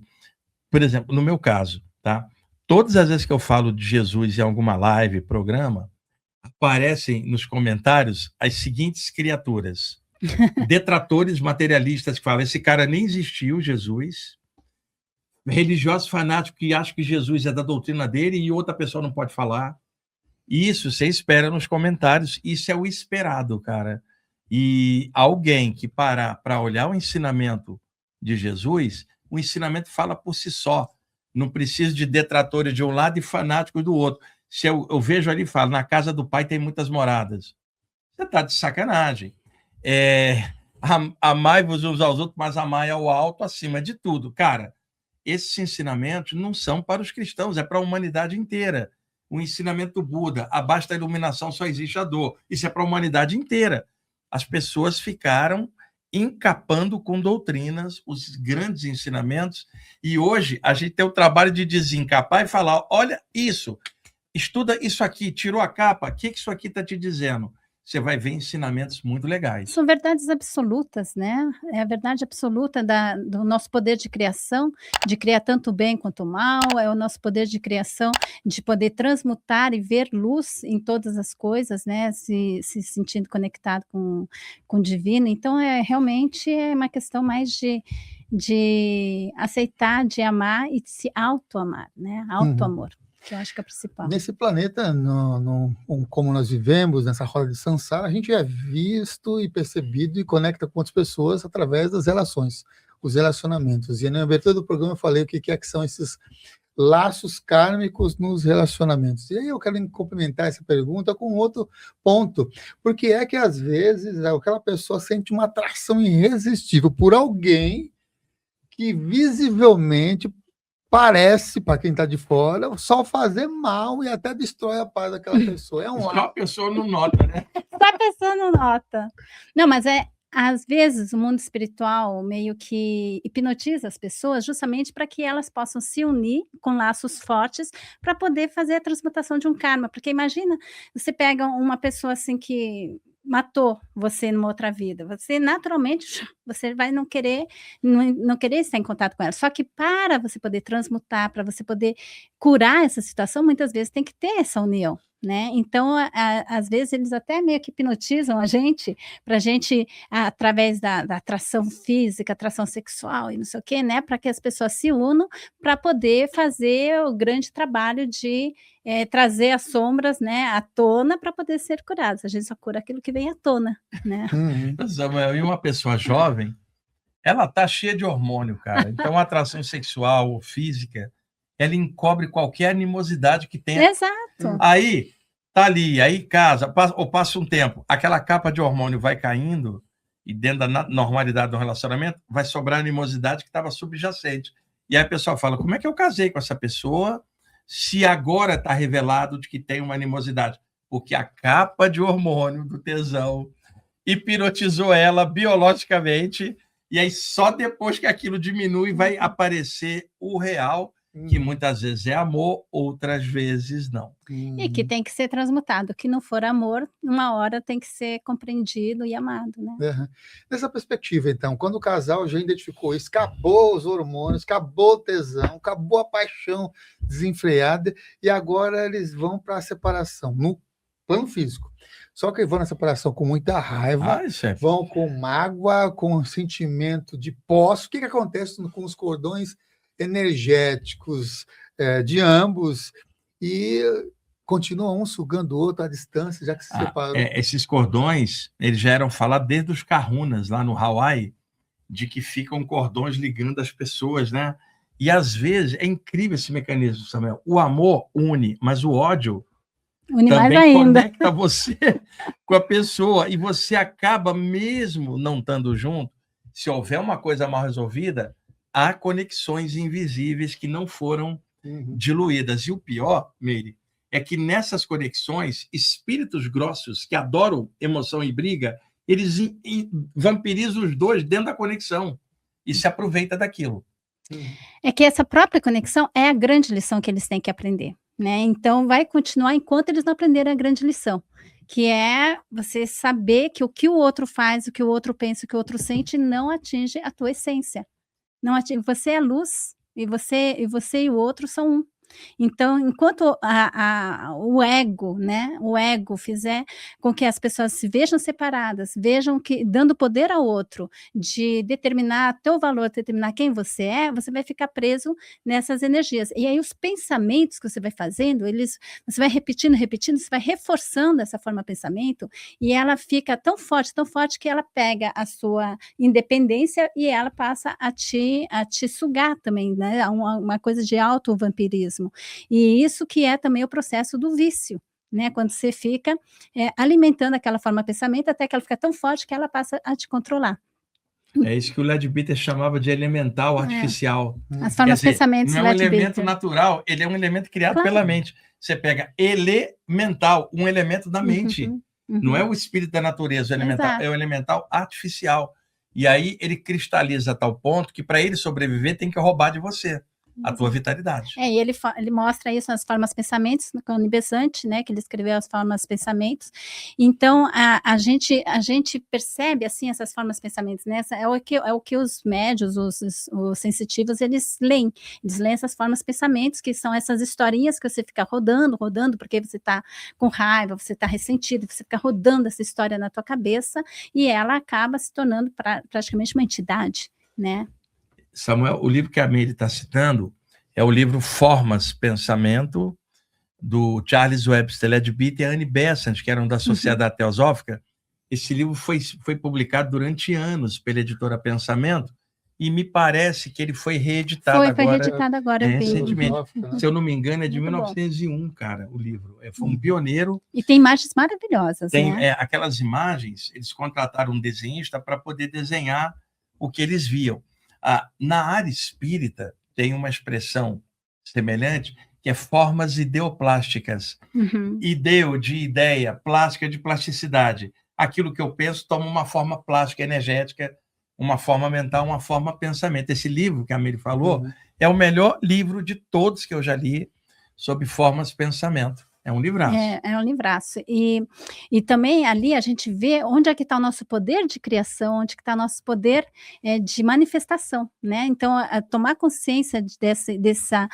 Por exemplo, no meu caso, tá? todas as vezes que eu falo de Jesus em alguma live, programa, aparecem nos comentários as seguintes criaturas. Detratores materialistas que falam, esse cara nem existiu, Jesus. Religiosos fanáticos que acham que Jesus é da doutrina dele e outra pessoa não pode falar. Isso você espera nos comentários, isso é o esperado, cara. E alguém que parar para olhar o ensinamento de Jesus, o ensinamento fala por si só. Não precisa de detratores de um lado e fanáticos do outro. Se eu vejo ali e falo, na casa do Pai tem muitas moradas. Você está de sacanagem. Amai-vos uns aos outros, mas amai ao alto acima de tudo. Cara, esses ensinamentos não são para os cristãos, é para a humanidade inteira. O ensinamento do Buda, abaixo da iluminação só existe a dor. Isso é para a humanidade inteira. As pessoas ficaram encapando com doutrinas os grandes ensinamentos, e hoje a gente tem o trabalho de desencapar e falar, olha isso, estuda isso aqui, tirou a capa, o que isso aqui está te dizendo? Você vai ver ensinamentos muito legais. São verdades absolutas, né? É a verdade absoluta do nosso poder de criação, de criar tanto o bem quanto o mal, é o nosso poder de criação, de poder transmutar e ver luz em todas as coisas, né? Se sentindo conectado com o divino. Então, realmente é uma questão mais de aceitar, de amar e de se auto-amar, né? Auto-amor. Que eu acho que é o principal. Nesse planeta, como nós vivemos, nessa roda de Sansara, a gente é visto e percebido e conecta com outras pessoas através das relações, os relacionamentos. E na abertura do programa eu falei o que são esses laços kármicos nos relacionamentos. E aí eu quero complementar essa pergunta com outro ponto. Porque é que, às vezes, aquela pessoa sente uma atração irresistível por alguém que visivelmente parece, para quem está de fora, só fazer mal e até destrói a paz daquela pessoa. Só a pessoa não nota, né? Só a pessoa não nota. Não, mas às vezes o mundo espiritual meio que hipnotiza as pessoas justamente para que elas possam se unir com laços fortes para poder fazer a transmutação de um karma. Porque imagina, você pega uma pessoa assim que matou você numa outra vida, você naturalmente você vai não querer estar em contato com ela. Só que para você poder transmutar, para você poder curar essa situação, muitas vezes tem que ter essa união, né? Então, às vezes eles até meio que hipnotizam a gente, para a gente, através da atração física, atração sexual e não sei o quê, né? Para que as pessoas se unam para poder fazer o grande trabalho de trazer as sombras, né, à tona para poder ser curadas. A gente só cura aquilo que vem à tona, né? Samuel, e uma pessoa jovem, ela tá cheia de hormônio, cara. Então, a atração sexual ou física, ela encobre qualquer animosidade que tenha. Exato. Aí, tá ali, aí casa, ou passa um tempo, aquela capa de hormônio vai caindo, e dentro da normalidade do relacionamento, vai sobrar a animosidade que estava subjacente. E aí a pessoa fala, como é que eu casei com essa pessoa se agora está revelado de que tem uma animosidade? Porque a capa de hormônio do tesão hipnotizou ela biologicamente, e aí só depois que aquilo diminui vai aparecer o real, que muitas vezes é amor, outras vezes não. E que tem que ser transmutado. Que não for amor, uma hora tem que ser compreendido e amado, né? Nessa perspectiva, então, quando o casal já identificou isso, acabou os hormônios, acabou o tesão, acabou a paixão desenfreada, e agora eles vão para a separação, no plano físico. Só que vão na separação com muita raiva, vão com mágoa, com sentimento de posse. O que acontece com os cordões energéticos de ambos, e continuam um sugando o outro à distância, já que se separam. Esses cordões, eles já eram falados desde os kahunas, lá no Hawaii, de que ficam cordões ligando as pessoas, né? E às vezes, é incrível esse mecanismo, Samuel. O amor une, mas o ódio também conecta você com a pessoa, e você acaba, mesmo não estando junto, se houver uma coisa mal resolvida, há conexões invisíveis que não foram diluídas. E o pior, Meire, é que nessas conexões, espíritos grossos que adoram emoção e briga, eles vampirizam os dois dentro da conexão e se aproveita daquilo. É que essa própria conexão é a grande lição que eles têm que aprender, né? Então vai continuar enquanto eles não aprenderem a grande lição, que é você saber que o que o outro faz, o que o outro pensa, o que o outro sente não atinge a tua essência. Não atinge. Você é luz, e você e o outro são um. Então, enquanto o ego, né, o ego fizer com que as pessoas se vejam separadas, vejam que dando poder ao outro de determinar teu valor, determinar quem você é, você vai ficar preso nessas energias. E aí os pensamentos que você vai fazendo, você vai repetindo, repetindo, você vai reforçando essa forma de pensamento, e ela fica tão forte que ela pega a sua independência e ela passa a te sugar também, né, uma coisa de auto-vampirismo. E isso que é também o processo do vício, né, quando você fica, alimentando aquela forma de pensamento até que ela fica tão forte que ela passa a te controlar. É isso que o Leadbeater chamava de elemental artificial. As formas de pensamentos não é um elemento Leadbeater. natural, ele é um elemento criado Claro. pela mente. Você pega elemental, um elemento da mente. Não é o espírito da natureza, o elemental, Exato. é o elemental artificial. E aí ele cristaliza a tal ponto que para ele sobreviver tem que roubar de você a tua vitalidade. E ele mostra isso nas formas pensamentos, no Cânone Besante, né, que ele escreveu as formas pensamentos. Então, a gente percebe, assim, essas formas pensamentos, né, é o que os médios, os sensitivos, eles leem essas formas pensamentos, que são essas historinhas que você fica rodando, porque você está com raiva, você está ressentido, você fica rodando essa história na tua cabeça, e ela acaba se tornando praticamente uma entidade, né. Samuel, o livro que a Meire está citando é o livro Formas, Pensamento, do Charles Webster Leadbeater e Annie Besant, que eram da Sociedade Teosófica. Esse livro foi publicado durante anos pela editora Pensamento, e me parece que ele foi reeditado Foi reeditado agora, eu vi. recentemente. Se eu não me engano, é de Muito 1901, cara, o livro. Foi um pioneiro. E tem imagens maravilhosas, né? Aquelas imagens, eles contrataram um desenhista para poder desenhar o que eles viam. Na área espírita, tem uma expressão semelhante, que é formas ideoplásticas. Ideo, de ideia, plástica, de plasticidade. Aquilo que eu penso toma uma forma plástica, energética, uma forma mental, uma forma pensamento. Esse livro que a Meire falou é o melhor livro de todos que eu já li sobre formas de pensamento. É um livraço. É um livraço. E também ali a gente vê onde é que está o nosso poder de criação, onde que está o nosso poder de manifestação, né? Então, tomar consciência dessa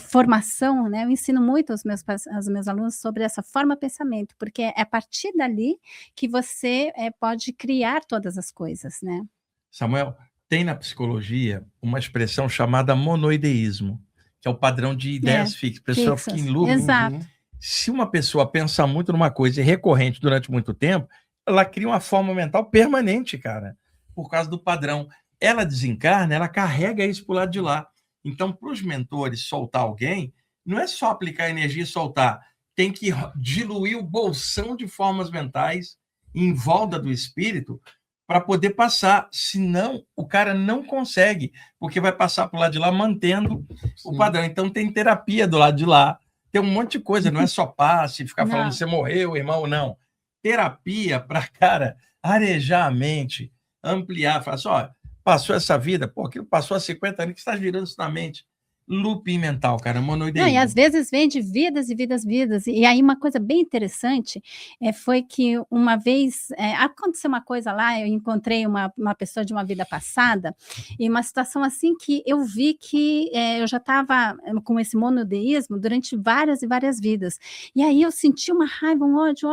formação, né? Eu ensino muito aos meus alunos sobre essa forma de pensamento, porque é a partir dali que você pode criar todas as coisas, né? Samuel, tem na psicologia uma expressão chamada monoideísmo, que é o padrão de ideias fixas. A pessoa fica em loop. Exato. Se uma pessoa pensa muito numa coisa e recorrente durante muito tempo, ela cria uma forma mental permanente, cara, por causa do padrão. Ela desencarna, ela carrega isso para o lado de lá. Então, para os mentores soltar alguém, não é só aplicar energia e soltar, tem que diluir o bolsão de formas mentais em volta do espírito para poder passar, senão o cara não consegue, porque vai passar para o lado de lá mantendo o padrão. Então, tem terapia do lado de lá, tem um monte de coisa, não é só passe, ficar falando que você morreu, irmão, não. Terapia para, cara, arejar a mente, ampliar, falar assim, ó, passou essa vida, pô, aquilo passou há 50 anos, que você está girando isso na mente? Looping mental, cara, monoideísmo. E às vezes vem de vidas e vidas, e aí uma coisa bem interessante foi que uma vez aconteceu uma coisa lá, eu encontrei uma pessoa de uma vida passada, e uma situação assim que eu vi que eu já estava com esse monodeísmo durante várias e várias vidas, e aí eu senti uma raiva, um ódio,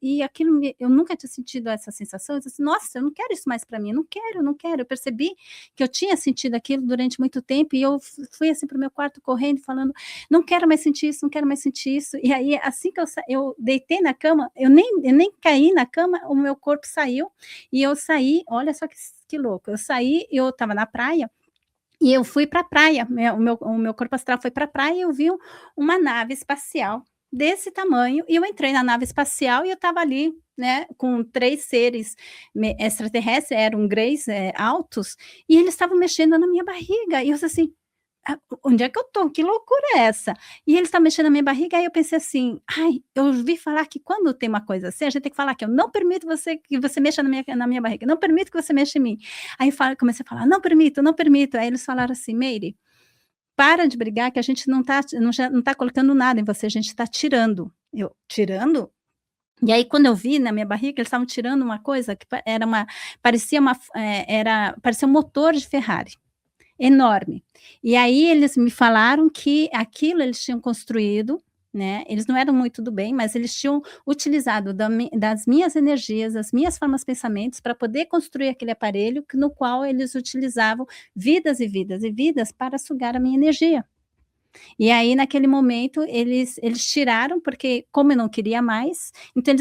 e aquilo, eu nunca tinha sentido essa sensação, eu disse, nossa, eu não quero isso mais para mim, não quero, eu percebi que eu tinha sentido aquilo durante muito tempo, e eu fui assim para o meu quarto correndo, falando, não quero mais sentir isso, e aí assim que eu deitei na cama, eu nem caí na cama, o meu corpo saiu, e eu saí, olha só que louco, eu estava na praia, e eu fui para a praia, o meu corpo astral foi para a praia, e eu vi uma nave espacial desse tamanho, e eu entrei na nave espacial, e eu estava ali, né, com 3 seres extraterrestres, eram greys altos, e eles estavam mexendo na minha barriga, e eu disse assim, onde é que eu tô? Que loucura é essa? E eles estavam mexendo na minha barriga, aí eu pensei assim, eu ouvi falar que quando tem uma coisa assim, a gente tem que falar que eu não permito que você mexa na minha barriga, não permito que você mexa em mim. Aí comecei a falar, não permito. Aí eles falaram assim, Meire, para de brigar que a gente não tá colocando nada em você, a gente está tirando. Eu, tirando? E aí, quando eu vi na minha barriga, eles estavam tirando uma coisa que parecia um motor de Ferrari. enorme. E aí eles me falaram que aquilo eles tinham construído, né? Eles não eram muito do bem, mas eles tinham utilizado das minhas energias, das minhas formas de pensamentos para poder construir aquele aparelho no qual eles utilizavam vidas e vidas e vidas para sugar a minha energia. E aí, naquele momento, eles tiraram, porque como eu não queria mais, então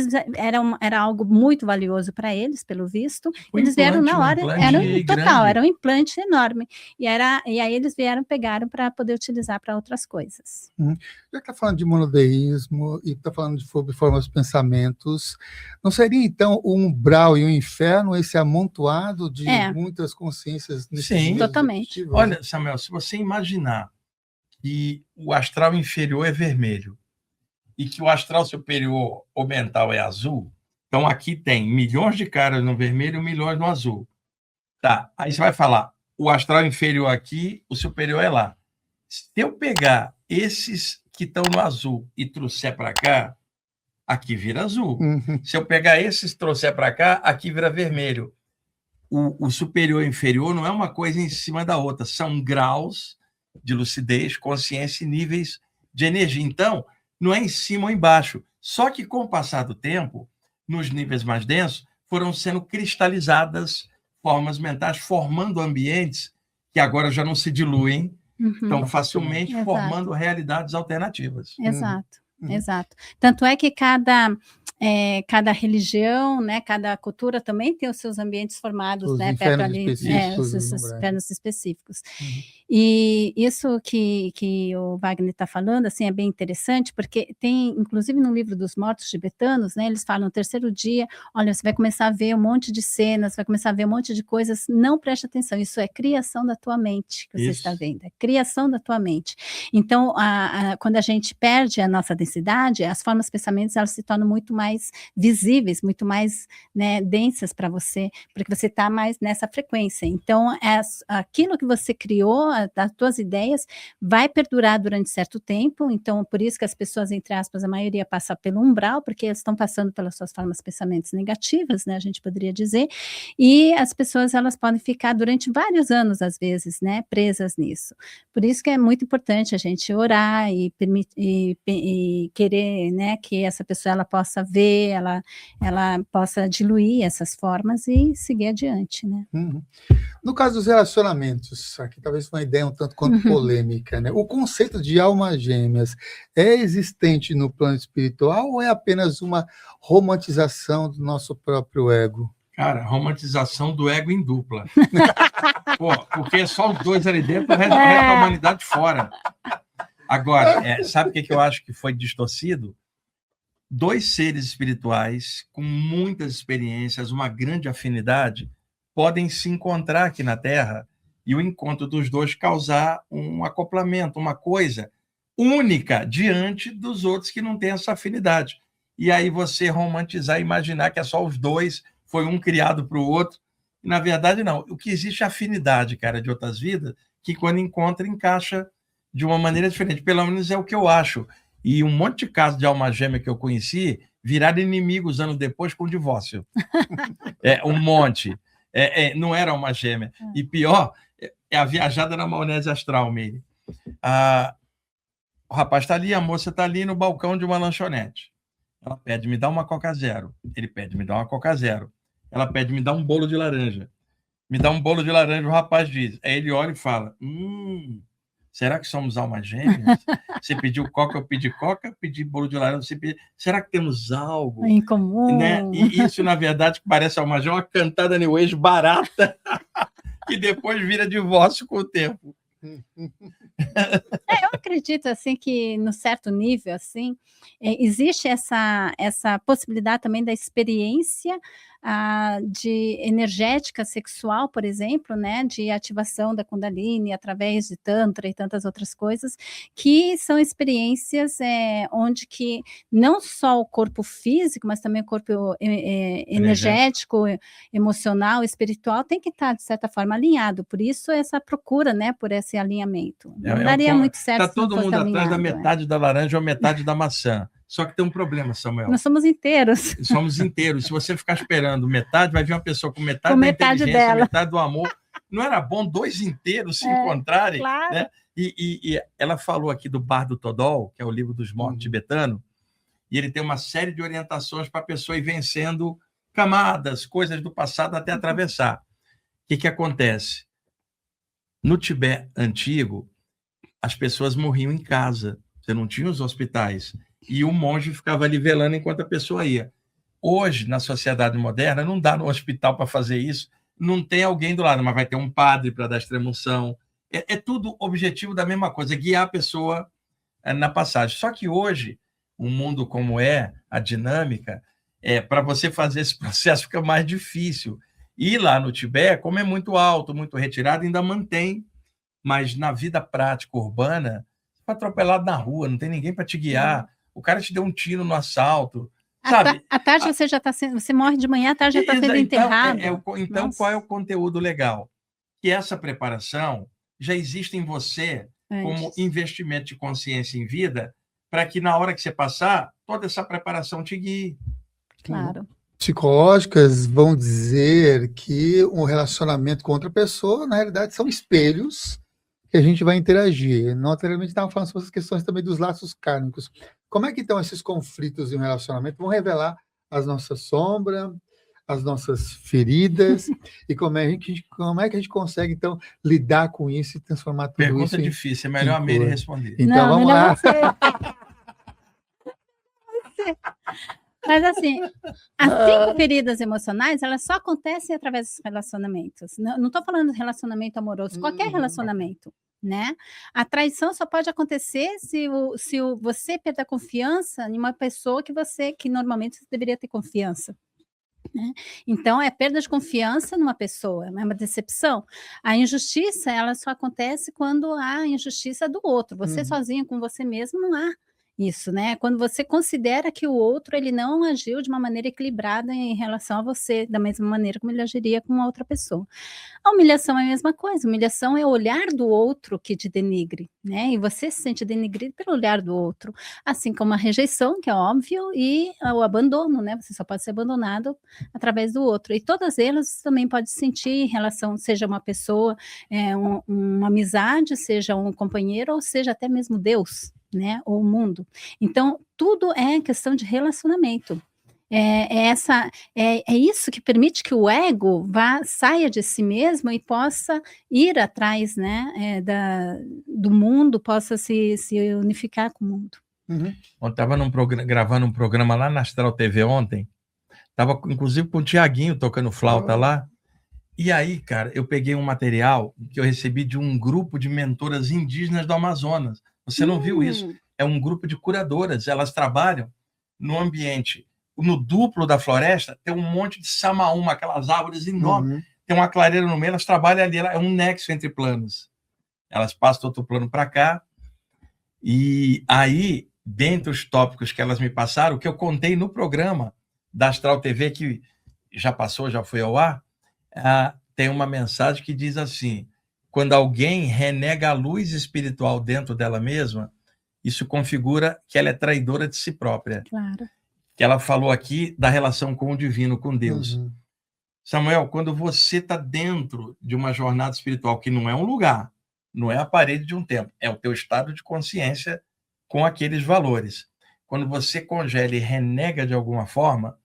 era algo muito valioso para eles, pelo visto, eles vieram na hora, era total, era um implante enorme, e aí eles pegaram para poder utilizar para outras coisas. Já que está falando de monodeísmo e está falando de formas de pensamentos, não seria então o umbral e o inferno esse amontoado de muitas consciências nesse Sim, totalmente. Olha, Samuel, se você imaginar que o astral inferior é vermelho e que o astral superior ou mental é azul, então aqui tem milhões de caras no vermelho e milhões no azul. Tá, aí você vai falar, o astral inferior aqui, o superior é lá. Se eu pegar esses que estão no azul e trouxer para cá, aqui vira azul. Se eu pegar esses e trouxer para cá, aqui vira vermelho. O superior e o inferior não é uma coisa em cima da outra, são graus de lucidez, consciência e níveis de energia. Então, não é em cima ou embaixo. Só que, com o passar do tempo, nos níveis mais densos, foram sendo cristalizadas formas mentais, formando ambientes que agora já não se diluem tão facilmente, formando realidades alternativas. Exato. Exato. Tanto é que cada religião, né, cada cultura também tem os seus ambientes formados, os né, perto ali, os infernos específicos. E isso que o Wagner está falando, assim, é bem interessante, porque tem, inclusive no livro dos mortos tibetanos, né, eles falam, no terceiro dia, olha, você vai começar a ver um monte de cenas, vai começar a ver um monte de coisas, não preste atenção, isso é criação da tua mente, que você está vendo, é criação da tua mente. Então, quando a gente perde a nossa densidade, as formas de pensamentos, elas se tornam muito mais visíveis, muito mais, né, densas para você, porque você está mais nessa frequência. Então, aquilo que você criou, as tuas ideias, vai perdurar durante certo tempo. Então, por isso que as pessoas, entre aspas, a maioria passa pelo umbral, porque eles estão passando pelas suas formas de pensamentos negativas, né, a gente poderia dizer, e as pessoas, elas podem ficar durante vários anos, às vezes, né, presas nisso. Por isso que é muito importante a gente orar e querer, né, que essa pessoa ela possa ver, ela possa diluir essas formas e seguir adiante, né? No caso dos relacionamentos, aqui talvez foi uma ideia um tanto quanto polêmica, né? O conceito de almas gêmeas é existente no plano espiritual ou é apenas uma romantização do nosso próprio ego? Cara, romantização do ego em dupla. Pô, porque só os dois ali dentro, o resto da humanidade fora. Agora, sabe o que eu acho que foi distorcido? Dois seres espirituais com muitas experiências, uma grande afinidade, podem se encontrar aqui na Terra e o encontro dos dois causar um acoplamento, uma coisa única diante dos outros que não têm essa afinidade. E aí você romantizar, imaginar que é só os dois, foi um criado para o outro. E, na verdade, não. O que existe é afinidade, cara, de outras vidas, que quando encontra, encaixa de uma maneira diferente. Pelo menos é o que eu acho. E um monte de casos de alma gêmea que eu conheci viraram inimigos anos depois com o divórcio. Um monte. Não era alma gêmea. E pior, é a viajada na maionese astral mesmo. O rapaz está ali, a moça está ali no balcão de uma lanchonete. Ela pede, me dá uma Coca Zero. Ele pede, me dá uma Coca Zero. Ela pede, me dá um bolo de laranja. Me dá um bolo de laranja, o rapaz diz. Aí ele olha e fala, será que somos almas gêmeas? Você pediu Coca, eu pedi Coca, pedi bolo de laranja, você pediu... Será que temos algo em comum? Né? E isso, na verdade, que parece alma gêmea, uma cantada New Age barata, que depois vira divórcio com o tempo. Eu acredito assim que no certo nível assim existe essa possibilidade também da experiência de energética sexual, por exemplo, né, de ativação da Kundalini através de Tantra e tantas outras coisas, que são experiências onde que não só o corpo físico, mas também o corpo energético, emocional, espiritual, tem que estar, de certa forma, alinhado. Por isso, essa procura, né, por esse alinhamento. Não daria muito certo. Está todo mundo atrás da metade da laranja ou metade da maçã. Só que tem um problema, Samuel. Nós somos inteiros. Somos inteiros. Se você ficar esperando metade, vai vir uma pessoa com metade da metade inteligência, dela. metade do amor, Não era bom 2 inteiros se encontrarem? Claro. Né? E ela falou aqui do Bardo Todol, que é o livro dos mortos tibetano, e ele tem uma série de orientações para a pessoa ir vencendo camadas, coisas do passado até atravessar. O que acontece? No Tibete antigo, as pessoas morriam em casa, você não tinha os hospitais, e o monge ficava ali velando enquanto a pessoa ia. Hoje, na sociedade moderna, não dá no hospital para fazer isso, não tem alguém do lado, mas vai ter um padre para dar extremunção. É tudo objetivo da mesma coisa, guiar a pessoa na passagem. Só que hoje, o mundo como é, a dinâmica, para você fazer esse processo fica mais difícil. E lá no Tibete, como é muito alto, muito retirado, ainda mantém, mas na vida prática urbana, você foi atropelado na rua, não tem ninguém para te guiar, o cara te deu um tiro no assalto, sabe? À tarde você já está sendo, você morre de manhã, à tarde já está sendo enterrado. Então qual é o conteúdo legal? Que essa preparação já existe em você como investimento de consciência em vida, para que na hora que você passar, toda essa preparação te guie. Claro. Psicológicas vão dizer que um relacionamento com outra pessoa, na realidade, são espelhos que a gente vai interagir. Nós anteriormente estávamos falando sobre as questões também dos laços kármicos. Como é que estão esses conflitos em um relacionamento? Vão revelar as nossas sombras, as nossas feridas, e como é que a gente consegue, então, lidar com isso e transformar tudo Pergunta isso difícil, é melhor a Meire responder. Então, vamos lá. Mas assim, as 5 feridas emocionais, elas só acontecem através dos relacionamentos. Não estou falando de relacionamento amoroso, qualquer relacionamento, né? A traição só pode acontecer se você perder confiança em uma pessoa que normalmente você deveria ter confiança. Né? Então, é perda de confiança numa pessoa, é uma decepção. A injustiça, ela só acontece quando há injustiça do outro. Você sozinho com você mesmo não há isso, né? Quando você considera que o outro ele não agiu de uma maneira equilibrada em relação a você, da mesma maneira como ele agiria com uma outra pessoa. A humilhação é a mesma coisa. A humilhação é o olhar do outro que te denigre, né? E você se sente denigrido pelo olhar do outro, assim como a rejeição, que é óbvio, e o abandono, né? Você só pode ser abandonado através do outro. E todas elas você também pode sentir em relação, seja uma pessoa, uma amizade, seja um companheiro, ou seja até mesmo Deus, né? Ou o mundo. Então, tudo é questão de relacionamento. É isso que permite que o ego saia de si mesmo e possa ir atrás, né, do mundo, possa se unificar com o mundo. Eu estava gravando um programa lá na Astral TV ontem, estava inclusive com o Tiaguinho tocando flauta lá, e aí, cara, eu peguei um material que eu recebi de um grupo de mentoras indígenas do Amazonas. Você não viu isso? É um grupo de curadoras, elas trabalham no ambiente, no duplo da floresta, tem um monte de samaúma, aquelas árvores enormes, tem uma clareira no meio, elas trabalham ali, é um nexo entre planos. Elas passam do outro plano para cá, e aí, dentre os tópicos que elas me passaram, que eu contei no programa da Astral TV, que já passou, já foi ao ar, tem uma mensagem que diz assim: quando alguém renega a luz espiritual dentro dela mesma, isso configura que ela é traidora de si própria. Claro. Que ela falou aqui da relação com o divino, com Deus. Samuel, quando você está dentro de uma jornada espiritual, que não é um lugar, não é a parede de um templo, é o teu estado de consciência com aqueles valores. Quando você congela e renega de alguma forma,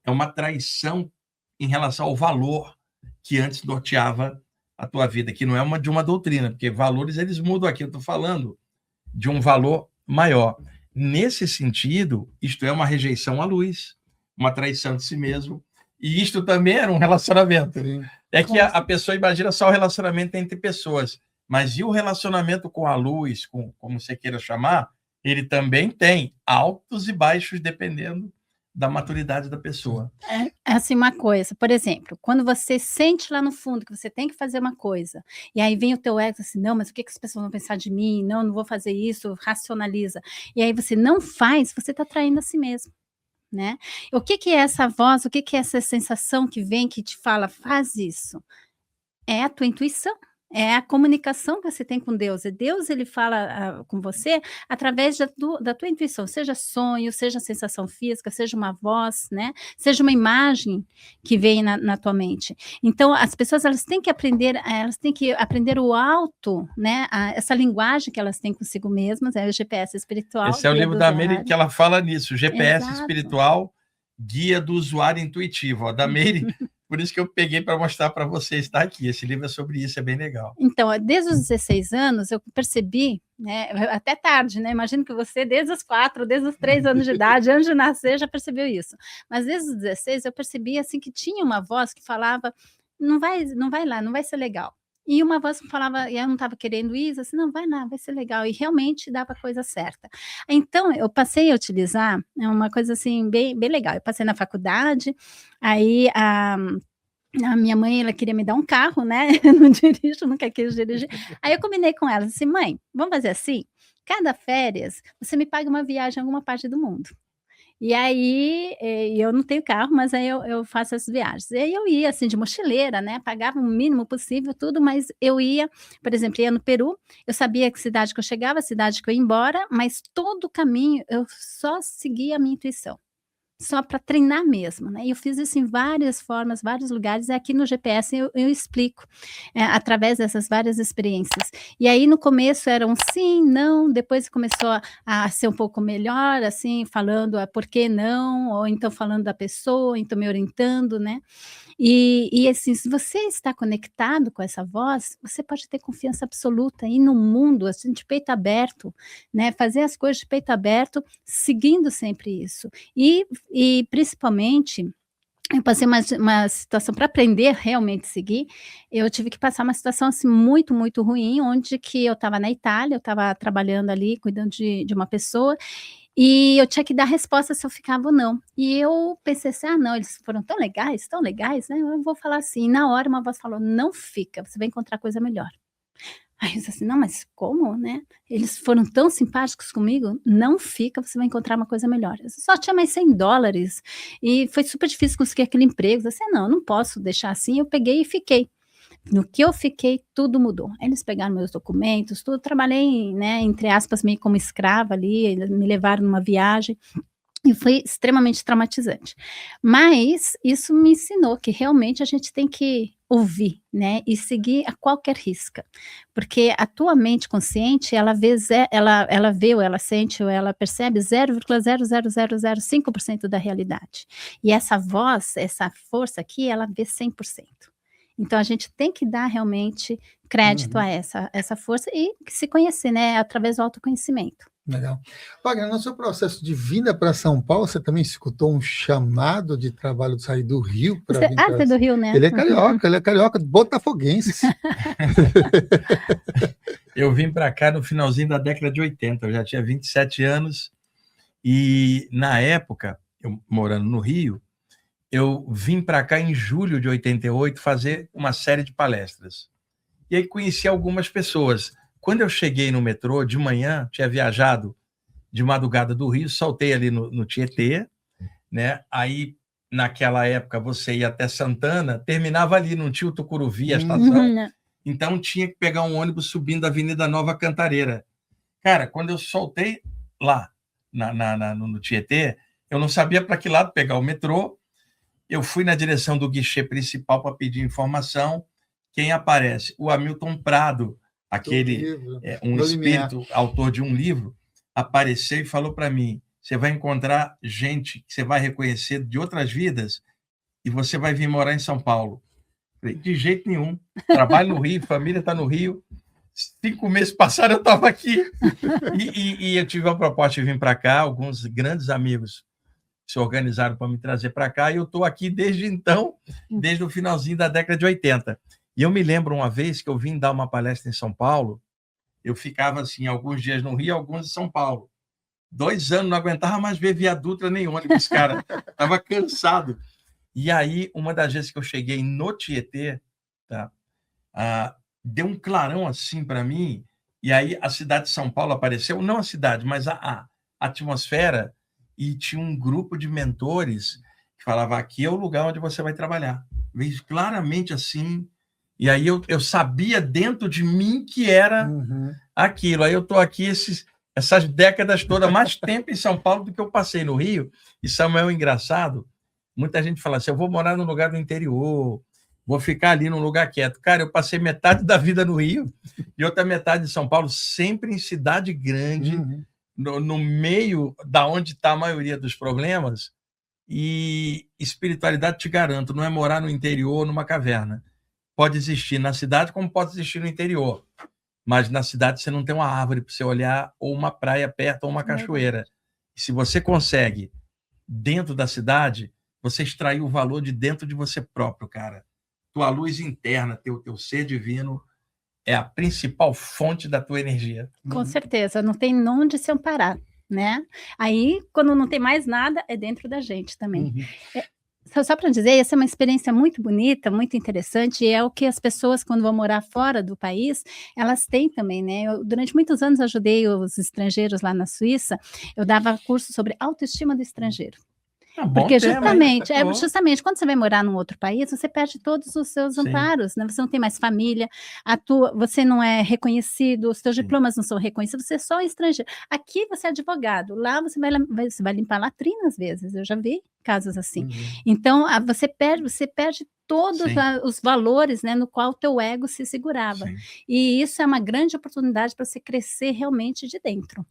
é uma traição em relação ao valor que antes norteava a tua vida, que não é de uma doutrina, porque valores eles mudam aqui. Eu estou falando de um valor maior. Nesse sentido, isto é uma rejeição à luz, uma traição de si mesmo, e isto também era um relacionamento. É que a pessoa imagina só o relacionamento entre pessoas, mas e o relacionamento com a luz, como você queira chamar, ele também tem altos e baixos, dependendo da maturidade da pessoa. É assim, uma coisa, por exemplo, quando você sente lá no fundo que você tem que fazer uma coisa, e aí vem o teu ego assim, não, mas o que as pessoas vão pensar de mim? Não vou fazer isso, racionaliza. E aí você não faz, você está traindo a si mesmo, né? O que é essa voz, o que é essa sensação que vem, que te fala, faz isso? É a tua intuição. É a comunicação que você tem com Deus. E Deus, ele fala com você através da tua intuição, seja sonho, seja sensação física, seja uma voz, né? Seja uma imagem que vem na tua mente. Então, as pessoas elas têm que aprender o alto, né? Essa linguagem que elas têm consigo mesmas, é o GPS espiritual. Esse é o Guia livro do da Meire usuário. que ela fala nisso, GPS Exato. espiritual, guia do usuário intuitivo. Ó, da Meire, por isso que eu peguei para mostrar para você, está aqui. Esse livro é sobre isso, é bem legal. Então, desde os 16 anos, eu percebi, né, até tarde, né? Imagino que você, desde os 4, desde os 3 anos de idade, antes de nascer, já percebeu isso. Mas desde os 16, eu percebi assim que tinha uma voz que falava: não vai lá, não vai ser legal. E uma voz que falava, e eu não estava querendo isso, assim, não, vai lá, vai ser legal. E realmente dava a coisa certa. Então, eu passei a utilizar uma coisa assim, bem, bem legal. Eu passei na faculdade, aí a minha mãe, ela queria me dar um carro, né, eu não dirijo, nunca quis dirigir. Aí eu combinei com ela, assim: "Mãe, vamos fazer assim? Cada férias, você me paga uma viagem em alguma parte do mundo". E aí, eu não tenho carro, mas aí eu faço essas viagens. E aí eu ia, assim, de mochileira, né, pagava o mínimo possível, tudo, mas eu ia, por exemplo, ia no Peru, eu sabia que cidade que eu chegava, cidade que eu ia embora, mas todo o caminho eu só seguia a minha intuição. Só para treinar mesmo, né, e eu fiz isso em várias formas, vários lugares, e aqui no GPS eu explico, através dessas várias experiências. E aí no começo era um sim, não, depois começou a ser um pouco melhor, assim, falando a por que não, ou então falando da pessoa, então me orientando, né. E assim, se você está conectado com essa voz, você pode ter confiança absoluta, ir no mundo, assim, de peito aberto, né, fazer as coisas de peito aberto, seguindo sempre isso. E principalmente, eu passei uma situação para aprender realmente seguir, eu tive que passar uma situação, assim, muito, muito ruim, onde que eu estava na Itália, eu estava trabalhando ali, cuidando de uma pessoa, e eu tinha que dar resposta se eu ficava ou não. E eu pensei assim: "Ah não, eles foram tão legais, né, eu vou falar assim". E na hora uma voz falou: "Não fica, você vai encontrar coisa melhor". Aí eu disse assim: "Não, mas como, né? Eles foram tão simpáticos comigo, não fica, você vai encontrar uma coisa melhor". Eu só tinha mais $100 e foi super difícil conseguir aquele emprego. Eu disse assim: "Não, eu não posso deixar assim". Eu peguei e fiquei. No que eu fiquei, tudo mudou. Eles pegaram meus documentos, tudo. Trabalhei, né, entre aspas, meio como escrava ali, eles me levaram numa viagem. E foi extremamente traumatizante. Mas isso me ensinou que realmente a gente tem que ouvir, né, e seguir a qualquer risca, porque a tua mente consciente ela vê ou ela sente ou ela percebe 0,00005% da realidade. E essa voz, essa força aqui, ela vê 100%. Então a gente tem que dar realmente crédito Uhum. a essa força e se conhecer, né, através do autoconhecimento. Legal. Wagner, no seu processo de vinda para São Paulo, você também escutou um chamado de trabalho de sair do Rio para vir Você para... é do Rio, né? Ele é carioca, botafoguense. Eu vim para cá no finalzinho da década de 80, eu já tinha 27 anos, e na época, eu morando no Rio, eu vim para cá em julho de 88 fazer uma série de palestras. E aí conheci algumas pessoas. Quando eu cheguei no metrô, de manhã, tinha viajado de madrugada do Rio, saltei ali no Tietê, né? Aí, naquela época, você ia até Santana, terminava ali, não tinha o Tucuruvi, a estação, então tinha que pegar um ônibus subindo a Avenida Nova Cantareira. Cara, quando eu soltei lá no Tietê, eu não sabia para que lado pegar o metrô, eu fui na direção do guichê principal para pedir informação. Quem aparece? O Hamilton Prado, aquele um espírito, autor de um livro, apareceu e falou para mim: você vai encontrar gente que você vai reconhecer de outras vidas e você vai vir morar em São Paulo. Falei, de jeito nenhum. Trabalho no Rio, família está no Rio. 5 meses passaram, eu estava aqui. E eu tive a proposta de vir para cá, alguns grandes amigos se organizaram para me trazer para cá, e eu estou aqui desde então, desde o finalzinho da década de 80. E eu me lembro uma vez que eu vim dar uma palestra em São Paulo, eu ficava assim, alguns dias no Rio, alguns em São Paulo. 2 anos, não aguentava mais ver Via Dutra nem ônibus, cara. Estava cansado. E aí, uma das vezes que eu cheguei no Tietê, tá, deu um clarão assim para mim, e aí a cidade de São Paulo apareceu, não a cidade, mas a atmosfera, e tinha um grupo de mentores que falava: aqui é o lugar onde você vai trabalhar. Vejo claramente assim, E aí eu sabia dentro de mim que era aquilo. Aí eu estou aqui essas décadas todas, mais tempo em São Paulo do que eu passei no Rio. E, Samuel, engraçado, muita gente fala assim, eu vou morar num lugar do interior, vou ficar ali num lugar quieto. Cara, eu passei metade da vida no Rio e outra metade em São Paulo, sempre em cidade grande, no meio da onde está a maioria dos problemas. E espiritualidade, te garanto, não é morar no interior, numa caverna. Pode existir na cidade como pode existir no interior. Mas na cidade você não tem uma árvore para você olhar, ou uma praia perto, ou uma cachoeira. E se você consegue, dentro da cidade, você extrair o valor de dentro de você próprio, cara. Tua luz interna, teu ser divino, é a principal fonte da tua energia. Com certeza, não tem onde se amparar, né? Aí, quando não tem mais nada, é dentro da gente também. Só para dizer, essa é uma experiência muito bonita, muito interessante, e é o que as pessoas, quando vão morar fora do país, elas têm também, né? Eu, durante muitos anos, ajudei os estrangeiros lá na Suíça, eu dava curso sobre autoestima do estrangeiro. Porque justamente quando você vai morar num outro país, você perde todos os seus amparos, né? Você não tem mais família, você não é reconhecido, os seus diplomas não são reconhecidos, você é só estrangeiro. Aqui você é advogado, lá você vai limpar latrina às vezes, eu já vi casos assim. Então, você perde todos os valores, né, no qual o teu ego se segurava. E isso é uma grande oportunidade para você crescer realmente de dentro.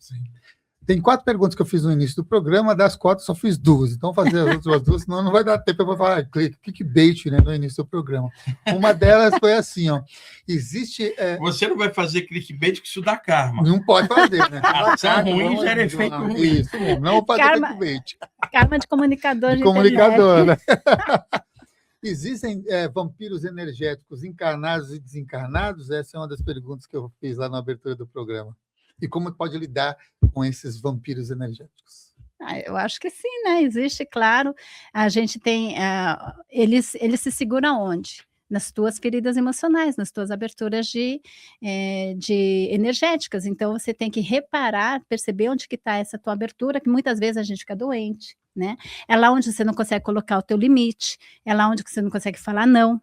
Tem 4 perguntas que eu fiz no início do programa, das 4 só fiz 2. Então, vou fazer as outras 2, senão não vai dar tempo. Eu vou falar clickbait, né, no início do programa. Uma delas foi assim, ó. Existe... Você não vai fazer clickbait que isso dá karma. Não pode fazer, né? Ação ruim gera efeito ruim. Isso, não pode fazer clickbait. Karma de comunicador. De comunicador, né? Existem vampiros energéticos encarnados e desencarnados? Essa é uma das perguntas que eu fiz lá na abertura do programa. E como pode lidar com esses vampiros energéticos? Eu acho que sim, né? Existe, claro. A gente tem... eles se seguram onde? Nas tuas feridas emocionais, nas tuas aberturas de energéticas. Então, você tem que reparar, perceber onde que está essa tua abertura, que muitas vezes a gente fica doente, né? É lá onde você não consegue colocar o teu limite, é lá onde você não consegue falar não.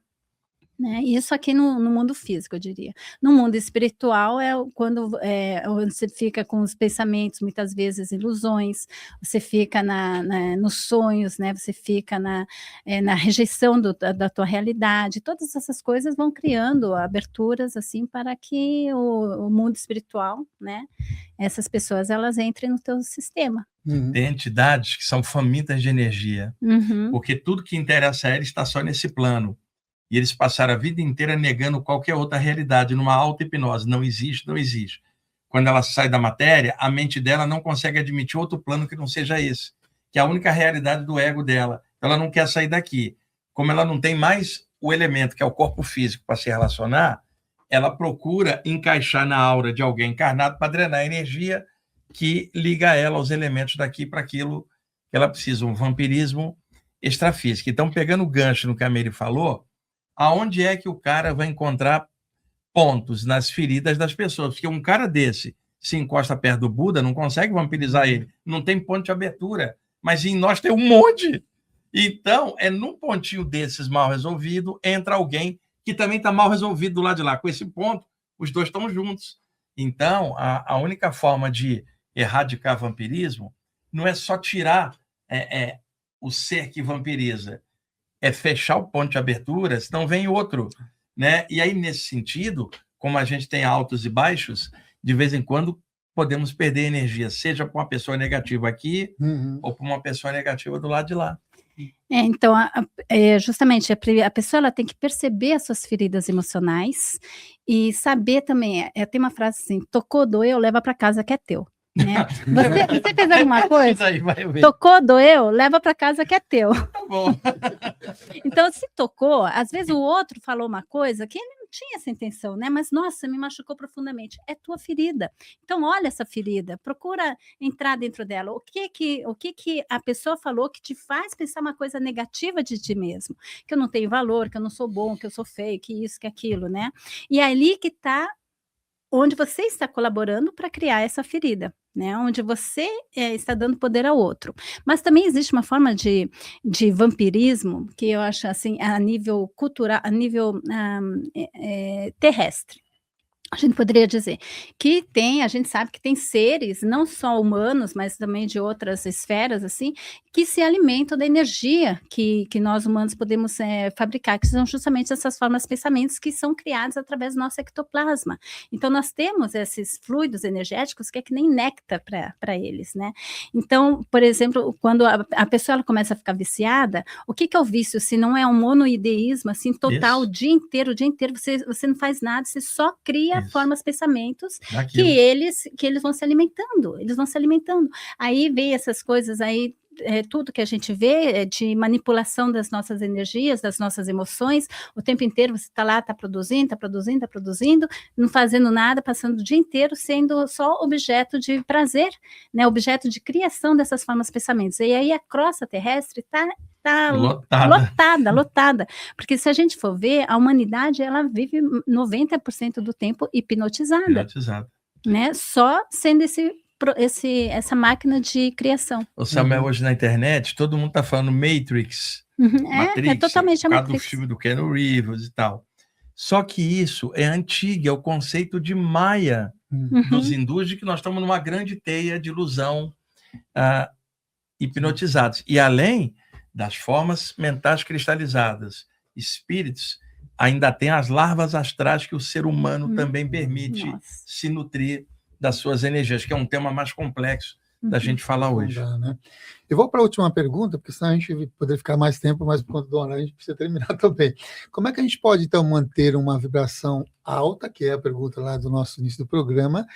Né? Isso aqui no mundo físico, eu diria. No mundo espiritual quando você fica com os pensamentos, muitas vezes ilusões, você fica nos sonhos, né? Você fica na rejeição da tua realidade. Todas essas coisas vão criando aberturas assim para que o mundo espiritual, né? Essas pessoas elas entrem no teu sistema. Tem entidades que são famintas de energia, porque tudo que interessa a eles está só nesse plano. E eles passaram a vida inteira negando qualquer outra realidade, numa auto-hipnose. Não existe, não existe. Quando ela sai da matéria, a mente dela não consegue admitir outro plano que não seja esse, que é a única realidade do ego dela. Ela não quer sair daqui. Como ela não tem mais o elemento, que é o corpo físico, para se relacionar, ela procura encaixar na aura de alguém encarnado para drenar a energia que liga ela aos elementos daqui para aquilo que ela precisa, um vampirismo extrafísico. Então, pegando o gancho no que a Meire falou, aonde é que o cara vai encontrar pontos nas feridas das pessoas? Porque um cara desse se encosta perto do Buda, não consegue vampirizar ele, não tem ponto de abertura, mas em nós tem um monte. Então, num pontinho desses mal resolvido, entra alguém que também está mal resolvido do lado de lá. Com esse ponto, os dois estão juntos. Então, a única forma de erradicar vampirismo não é só tirar o ser que vampiriza, é fechar o ponto de abertura, senão vem outro, né? E aí, nesse sentido, como a gente tem altos e baixos, de vez em quando podemos perder energia, seja para uma pessoa negativa aqui ou para uma pessoa negativa do lado de lá. Então, justamente, a pessoa ela tem que perceber as suas feridas emocionais e saber também, tem uma frase assim, tocou, doeu, leva para casa que é teu. Né? Você fez alguma coisa? Tocou, doeu, leva para casa que é teu. Tá bom. Então, se tocou, às vezes o outro falou uma coisa que ele não tinha essa intenção, né? Mas, nossa, me machucou profundamente. É tua ferida. Então, olha essa ferida, procura entrar dentro dela. O que a pessoa falou que te faz pensar uma coisa negativa de ti mesmo? Que eu não tenho valor, que eu não sou bom, que eu sou feio, que isso, que aquilo, né? E é ali que está onde você está colaborando para criar essa ferida, né? Onde você está dando poder ao outro. Mas também existe uma forma de vampirismo que eu acho assim, a nível cultural, a nível terrestre. A gente poderia dizer que a gente sabe que tem seres, não só humanos, mas também de outras esferas, assim, que se alimentam da energia que nós humanos podemos fabricar, que são justamente essas formas de pensamentos que são criadas através do nosso ectoplasma. Então, nós temos esses fluidos energéticos que é que nem néctar para eles, né? Então, por exemplo, quando a pessoa ela começa a ficar viciada, o que é o vício? Se não é um monoideísmo, assim, total, o dia inteiro, você não faz nada, você só cria formas, pensamentos que eles vão se alimentando, Aí vem essas coisas aí, tudo que a gente vê de manipulação das nossas energias, das nossas emoções, o tempo inteiro você está lá, está produzindo, não fazendo nada, passando o dia inteiro sendo só objeto de prazer, né, objeto de criação dessas formas, pensamentos. E aí a crosta terrestre está lotada, porque se a gente for ver, a humanidade ela vive 90% do tempo hipnotizada, né? Só sendo essa máquina de criação. O Samuel, hoje na internet, todo mundo está falando Matrix, Matrix, é totalmente a Matrix. Matrix. Do filme do Keanu Reeves e tal. Só que isso é antigo, é o conceito de Maia, dos hindus, de que nós estamos numa grande teia de ilusão, hipnotizados. E além das formas mentais cristalizadas, espíritos, ainda tem as larvas astrais que o ser humano também permite se nutrir das suas energias, que é um tema mais complexo da gente falar hoje. Né? Eu vou para a última pergunta, porque senão a gente poderia ficar mais tempo, mas por conta do horário a gente precisa terminar também. Como é que a gente pode, então, manter uma vibração alta, que é a pergunta lá do nosso início do programa,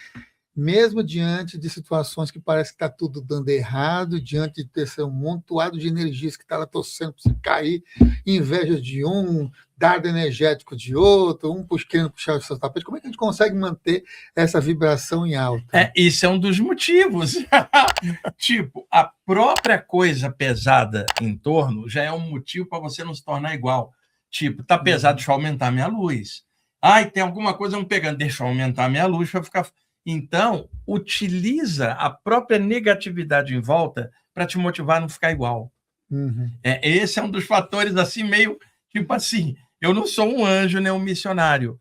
mesmo diante de situações que parece que está tudo dando errado, diante de ter um montoado de energias que está lá torcendo para você cair, inveja de um, dardo energético de outro, querendo puxar o seu tapete. Como é que a gente consegue manter essa vibração em alta? Isso é um dos motivos. Tipo, a própria coisa pesada em torno já é um motivo para você não se tornar igual. Tipo, tá pesado, deixa eu aumentar minha luz. Ai, tem alguma coisa me pegando, deixa eu aumentar minha luz para ficar... Então, utiliza a própria negatividade em volta para te motivar a não ficar igual. Esse é um dos fatores, assim, meio... Tipo assim, eu não sou um anjo nem um missionário,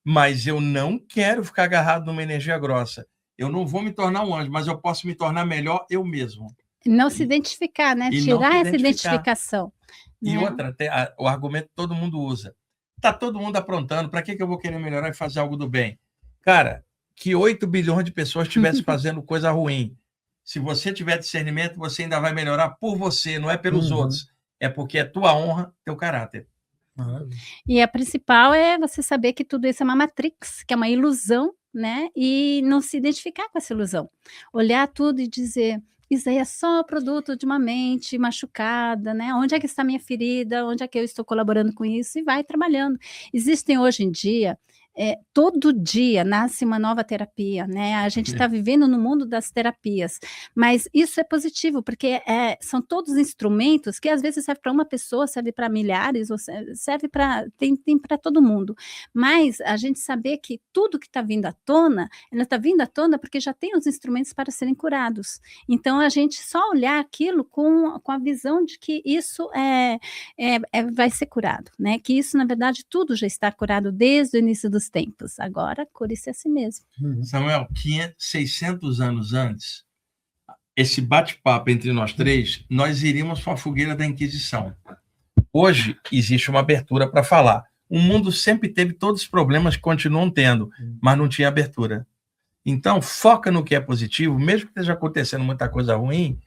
mas eu não quero ficar agarrado numa energia grossa. Eu não vou me tornar um anjo, mas eu posso me tornar melhor eu mesmo. Não se identificar, né? Tirar essa identificação. E outra, o argumento que todo mundo usa. Está todo mundo aprontando, para que eu vou querer melhorar e fazer algo do bem? Cara, que 8 bilhões de pessoas estivessem fazendo coisa ruim. Se você tiver discernimento, você ainda vai melhorar por você, não é pelos outros. É porque é tua honra, teu caráter. E a principal é você saber que tudo isso é uma matrix, que é uma ilusão, né? E não se identificar com essa ilusão. Olhar tudo e dizer, isso aí é só produto de uma mente machucada, né? Onde é que está a minha ferida? Onde é que eu estou colaborando com isso? E vai trabalhando. Existem hoje em dia... todo dia nasce uma nova terapia, né? A gente está vivendo no mundo das terapias, mas isso é positivo, porque são todos instrumentos que às vezes serve para uma pessoa, serve para milhares, ou serve para tem para todo mundo. Mas a gente saber que tudo que está vindo à tona, ela está vindo à tona porque já tem os instrumentos para serem curados. Então a gente só olhar aquilo com a visão de que isso vai ser curado, né? Que isso, na verdade, tudo já está curado desde o início dos tempos. Agora, cure-se a si mesmo. Samuel, 600 anos antes, esse bate-papo entre nós três, nós iríamos para a fogueira da Inquisição. Hoje, existe uma abertura para falar. O mundo sempre teve todos os problemas que continuam tendo, mas não tinha abertura. Então, foca no que é positivo, mesmo que esteja acontecendo muita coisa ruim,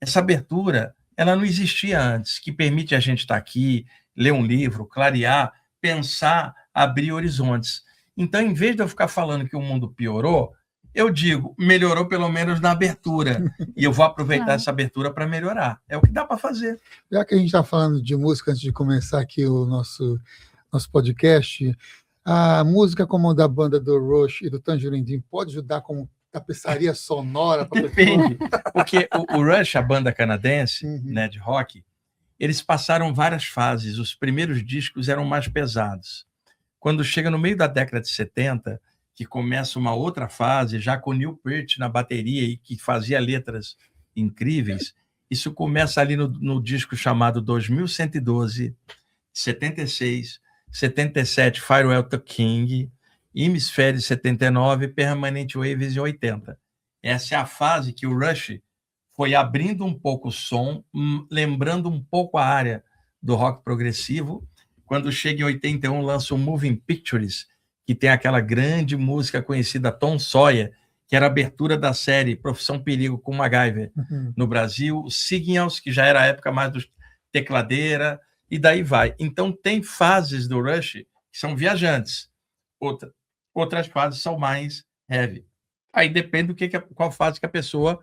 essa abertura, ela não existia antes, que permite a gente estar aqui, ler um livro, clarear, pensar, abrir horizontes. Então, em vez de eu ficar falando que o mundo piorou, eu digo, melhorou pelo menos na abertura. E eu vou aproveitar essa abertura para melhorar. É o que dá para fazer. Já que a gente está falando de música, antes de começar aqui o nosso podcast, a música como a da banda do Rush e do Tangerine Dream pode ajudar como tapeçaria sonora? Depende. Porque o Rush, a banda canadense, né, de rock, eles passaram várias fases. Os primeiros discos eram mais pesados. Quando chega no meio da década de 70, que começa uma outra fase, já com Neil Peart na bateria e que fazia letras incríveis. Isso começa ali no disco chamado 2112, 76, 77, Farewell to King, Hemisphere 79, Permanent Waves em 80. Essa é a fase que o Rush foi abrindo um pouco o som, lembrando um pouco a área do rock progressivo. Quando chega em 81, lança o Moving Pictures, que tem aquela grande música conhecida Tom Sawyer, que era a abertura da série Profissão Perigo com MacGyver no Brasil, Signals, que já era a época mais do tecladeira, e daí vai. Então tem fases do Rush que são viajantes, outras fases são mais heavy. Aí depende qual fase que a pessoa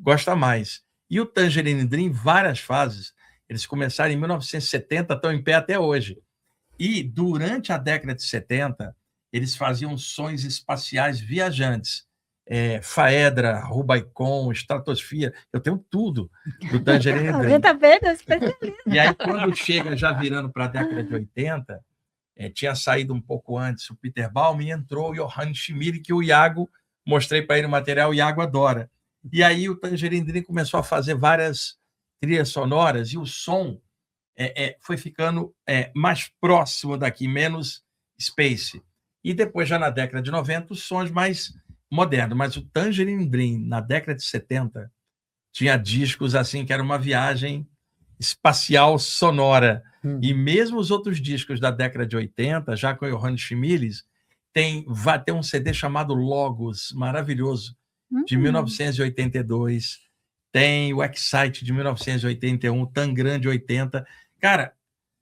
gosta mais. E o Tangerine Dream, várias fases, eles começaram em 1970, estão em pé até hoje. E durante a década de 70, eles faziam sons espaciais viajantes. Faedra, Rubicon, Stratosphere, eu tenho tudo do Tangerine Dream. Tá vendo? Especialista. E aí, quando chega já virando para a década de 80, tinha saído um pouco antes o Peter Baum e entrou o Johann Schmidt, que o Iago, mostrei para ele o material, o Iago adora. E aí o Tangerine Dream começou a fazer várias trilhas sonoras e o som foi ficando mais próximo daqui, menos space. E depois, já na década de 90, os sons mais modernos. Mas o Tangerine Dream, na década de 70, tinha discos assim que era uma viagem espacial sonora. E mesmo os outros discos da década de 80, já com o Johann Schmidt, vai ter um CD chamado Logos, maravilhoso, de 1982. Tem o Excite, de 1981, o Tangram, de 80. Cara,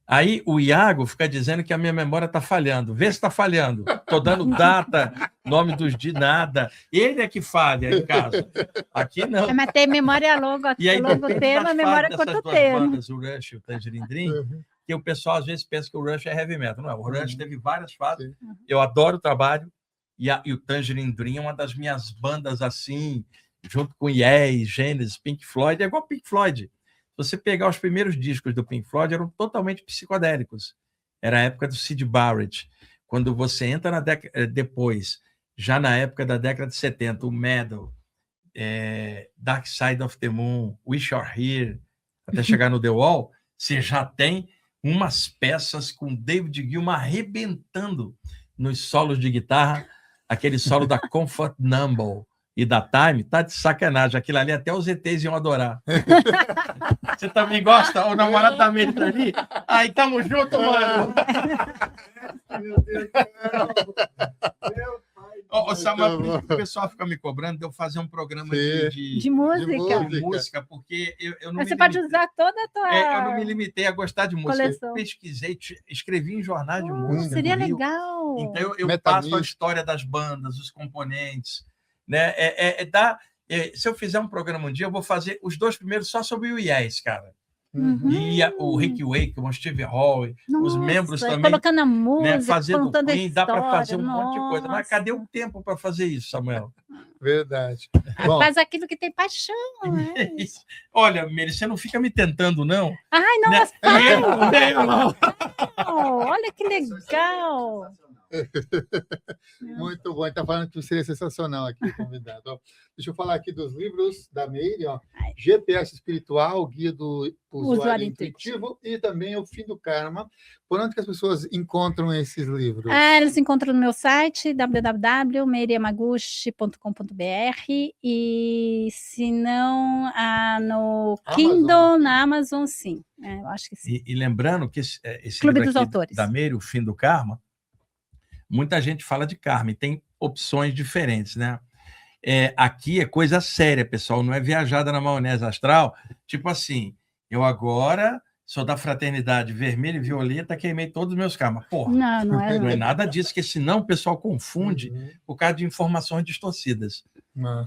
aí o Iago fica dizendo que a minha memória está falhando. Vê se está falhando. Estou dando data, nome dos dias, nada. Ele é que falha, em casa. Aqui não. Mas tem memória longa, E aí, longo termo, memória curto termo. Bandas, o Rush e o Tangerine Dream, que o pessoal às vezes pensa que o Rush é heavy metal. Não é? O Rush teve várias fases. Eu adoro o trabalho. E o Tangerine Dream é uma das minhas bandas assim, junto com Yes, Genesis, Pink Floyd. É igual Pink Floyd. Se você pegar os primeiros discos do Pink Floyd, eram totalmente psicodélicos. Era a época do Syd Barrett. Quando você entra depois, já na época da década de 70, o Metal, Dark Side of the Moon, Wish You're Here, até chegar no The Wall, você já tem umas peças com David Gilmour arrebentando nos solos de guitarra, aquele solo da Comfort Number e da Time, tá de sacanagem. Aquilo ali até os ETs iam adorar. Você também gosta? O namorado da Mary tá ali? Aí, tamo junto, mano. Meu Deus do céu. Samuel, por isso que o pessoal fica me cobrando de eu fazer um programa de música, porque eu não Mas você pode usar toda a tua... eu não me limitei a gostar de música. coleção. Eu pesquisei, escrevi em jornais de música. Seria legal. Então, eu passo a história das bandas, os componentes. Né? Se eu fizer um programa um dia, eu vou fazer os 2 primeiros só sobre o Yes, cara. E o Rick Wake, o Steve Hall, os membros também. Colocando a música, né? Fazendo contando a Queen, história. dá para fazer um monte de coisa. Mas cadê o tempo para fazer isso, Samuel? Verdade. Bom, Faz aquilo que tem paixão, né? Olha, Mary, você não fica me tentando, não? Ai, não, né? mas não. olha que legal. muito bom. Está falando que seria sensacional aqui, convidado. Ó, deixa eu falar aqui dos livros da Meire, ó. GPS Espiritual, Guia do Usuário Intuitivo e também O Fim do Karma. Por onde que as pessoas encontram esses livros? Eles encontram no meu site, www.meiriamaguchi.com.br, e se não, no Kindle, na Amazon, sim. Eu acho que sim. E lembrando que esse Clube livro dos aqui, Autores. da Meire, O Fim do Karma, muita gente fala de karma e tem opções diferentes, né? Aqui é coisa séria, pessoal, não é viajada na maionese astral. Tipo assim, eu agora sou da fraternidade vermelha e violeta, queimei todos os meus karmas. Porra, não é nada disso, porque senão o pessoal confunde por causa de informações distorcidas.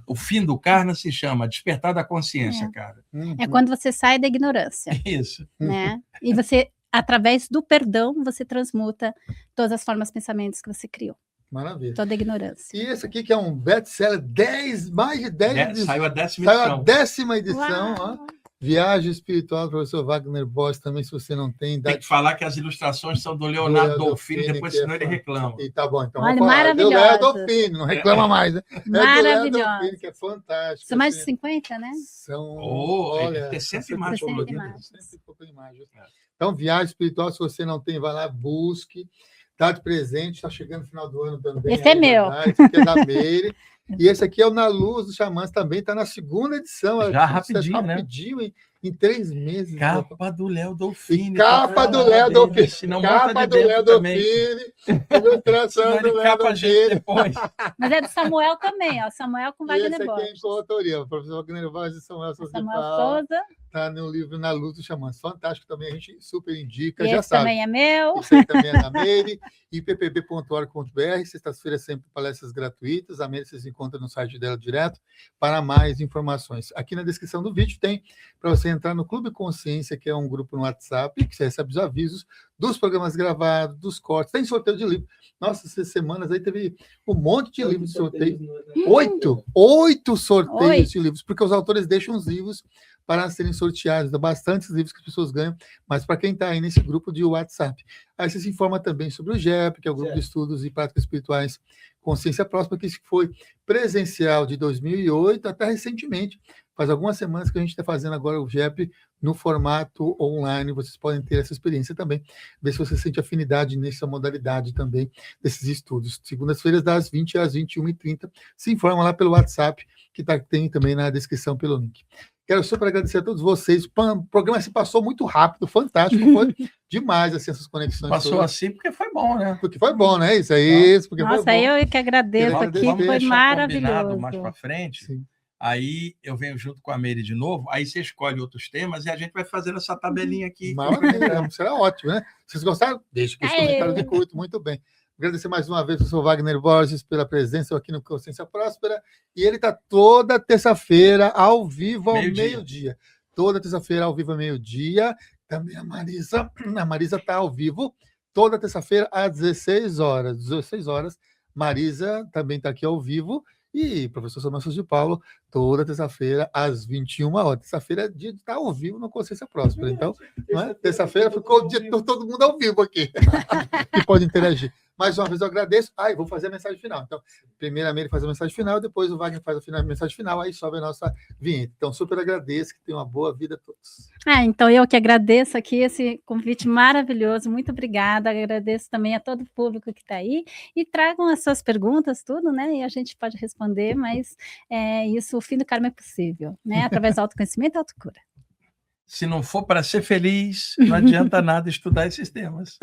O fim do karma se chama despertar da consciência, cara. É quando você sai da ignorância. Isso. Né? E você, através do perdão, você transmuta todas as formas, pensamentos que você criou. Maravilha. Toda a ignorância. E esse aqui que é um best-seller, mais de 10 edições. Saiu a 10ª edição. Saiu a 10ª edição, ó. Viagem espiritual, professor Wagner Borges, também, se você não tem. Tem que falar que as ilustrações são do Leonardo Dolfini, depois senão ele reclama. E tá bom, então Olha, vamos falar. Do Léo maravilhosa. Dolfini, não reclama mais, né? É do Léo Maravilhosa. Dolfini, que é fantástico. São mais de assim. 50, né? São, Ele tem 100 imagens 60 coloridas. imagens. 100 e poucas imagens. Então, viagem espiritual, se você não tem, vai lá, busque. Tá de presente, está chegando no final do ano também. Esse é meu. Esse aqui é da Meire. E esse aqui é o Na Luz dos Xamãs também, está na segunda edição. Já rapidinho, né? Rapidinho, em 3 meses. Capa do Léo Dolfini. E capa do Léo Dolfini. Capa do Léo Dolfini. Ilustração do Léo Dolfini. Depois. Mas é do Samuel também, ó. Samuel com E Wagner esse aqui é Borges. em coautoria. O professor Wagner Borges e Samuel Souza de Samuel Paula. Souza. Está no livro Na Luz dos Xamãs. Fantástico também, a gente super indica, E já esse sabe. também é meu. Isso aí também é da Meire, ippb.org.br, sextas-feiras sempre palestras gratuitas, a Meire vocês encontram no site dela direto, para mais informações. Aqui na descrição do vídeo tem para você entrar no Clube Consciência, que é um grupo no WhatsApp, que você recebe os avisos dos programas gravados, dos cortes, tem sorteio de livro. Nossa, essas semanas aí teve um monte de livros de sorteio. 8 sorteios de livros, porque os autores deixam os livros para serem sorteados. Dá bastantes livros que as pessoas ganham, mas para quem está aí nesse grupo de WhatsApp. Aí você se informa também sobre o GEP, que é o Grupo de Estudos e Práticas Espirituais Consciência Próxima, que foi presencial de 2008 até recentemente. Faz algumas semanas que a gente está fazendo agora o GEP no formato online. Vocês podem ter essa experiência também, ver se você sente afinidade nessa modalidade também desses estudos. Segundas-feiras, das 20 às 21h30. Se informa lá pelo WhatsApp, que tem também na descrição pelo link. Quero super agradecer a todos vocês. O programa se passou muito rápido, fantástico. Foi demais assim, essas conexões. Passou assim porque foi bom, né? Porque foi bom, né? Isso aí. Porque Nossa, foi bom. eu que agradeço aqui, foi maravilhoso. Mais para frente. Sim. Aí eu venho junto com a Meire de novo, aí você escolhe outros temas e a gente vai fazendo essa tabelinha aqui. Maravilha, será ótimo, né? Vocês gostaram? Deixa aqui os comentários de curto, muito bem. Agradecer mais uma vez ao professor Wagner Borges pela presença aqui no Consciência Próspera. E ele está toda terça-feira ao vivo ao meio-dia. Toda terça-feira ao vivo ao meio-dia. Também a Marisa está ao vivo toda terça-feira às 16 horas. 16 horas, Marisa também está aqui ao vivo. E professor Samuel Souza de Paulo, toda terça-feira, às 21 horas. Terça-feira é dia de estar ao vivo no Consciência Próspera. Então, terça-feira ficou o dia todo mundo ao vivo aqui. E pode interagir. Mais uma vez eu agradeço. Vou fazer a mensagem final. Então, primeiro a Meire faz a mensagem final, depois o Wagner faz a mensagem final, aí sobe a nossa vinheta. Então, super agradeço, que tenham uma boa vida a todos. Então eu que agradeço aqui esse convite maravilhoso, muito obrigada, agradeço também a todo o público que está aí, e tragam as suas perguntas, tudo, né, e a gente pode responder, mas isso, o fim do karma é possível, né, através do autoconhecimento e autocura. Se não for para ser feliz, não adianta nada estudar esses temas.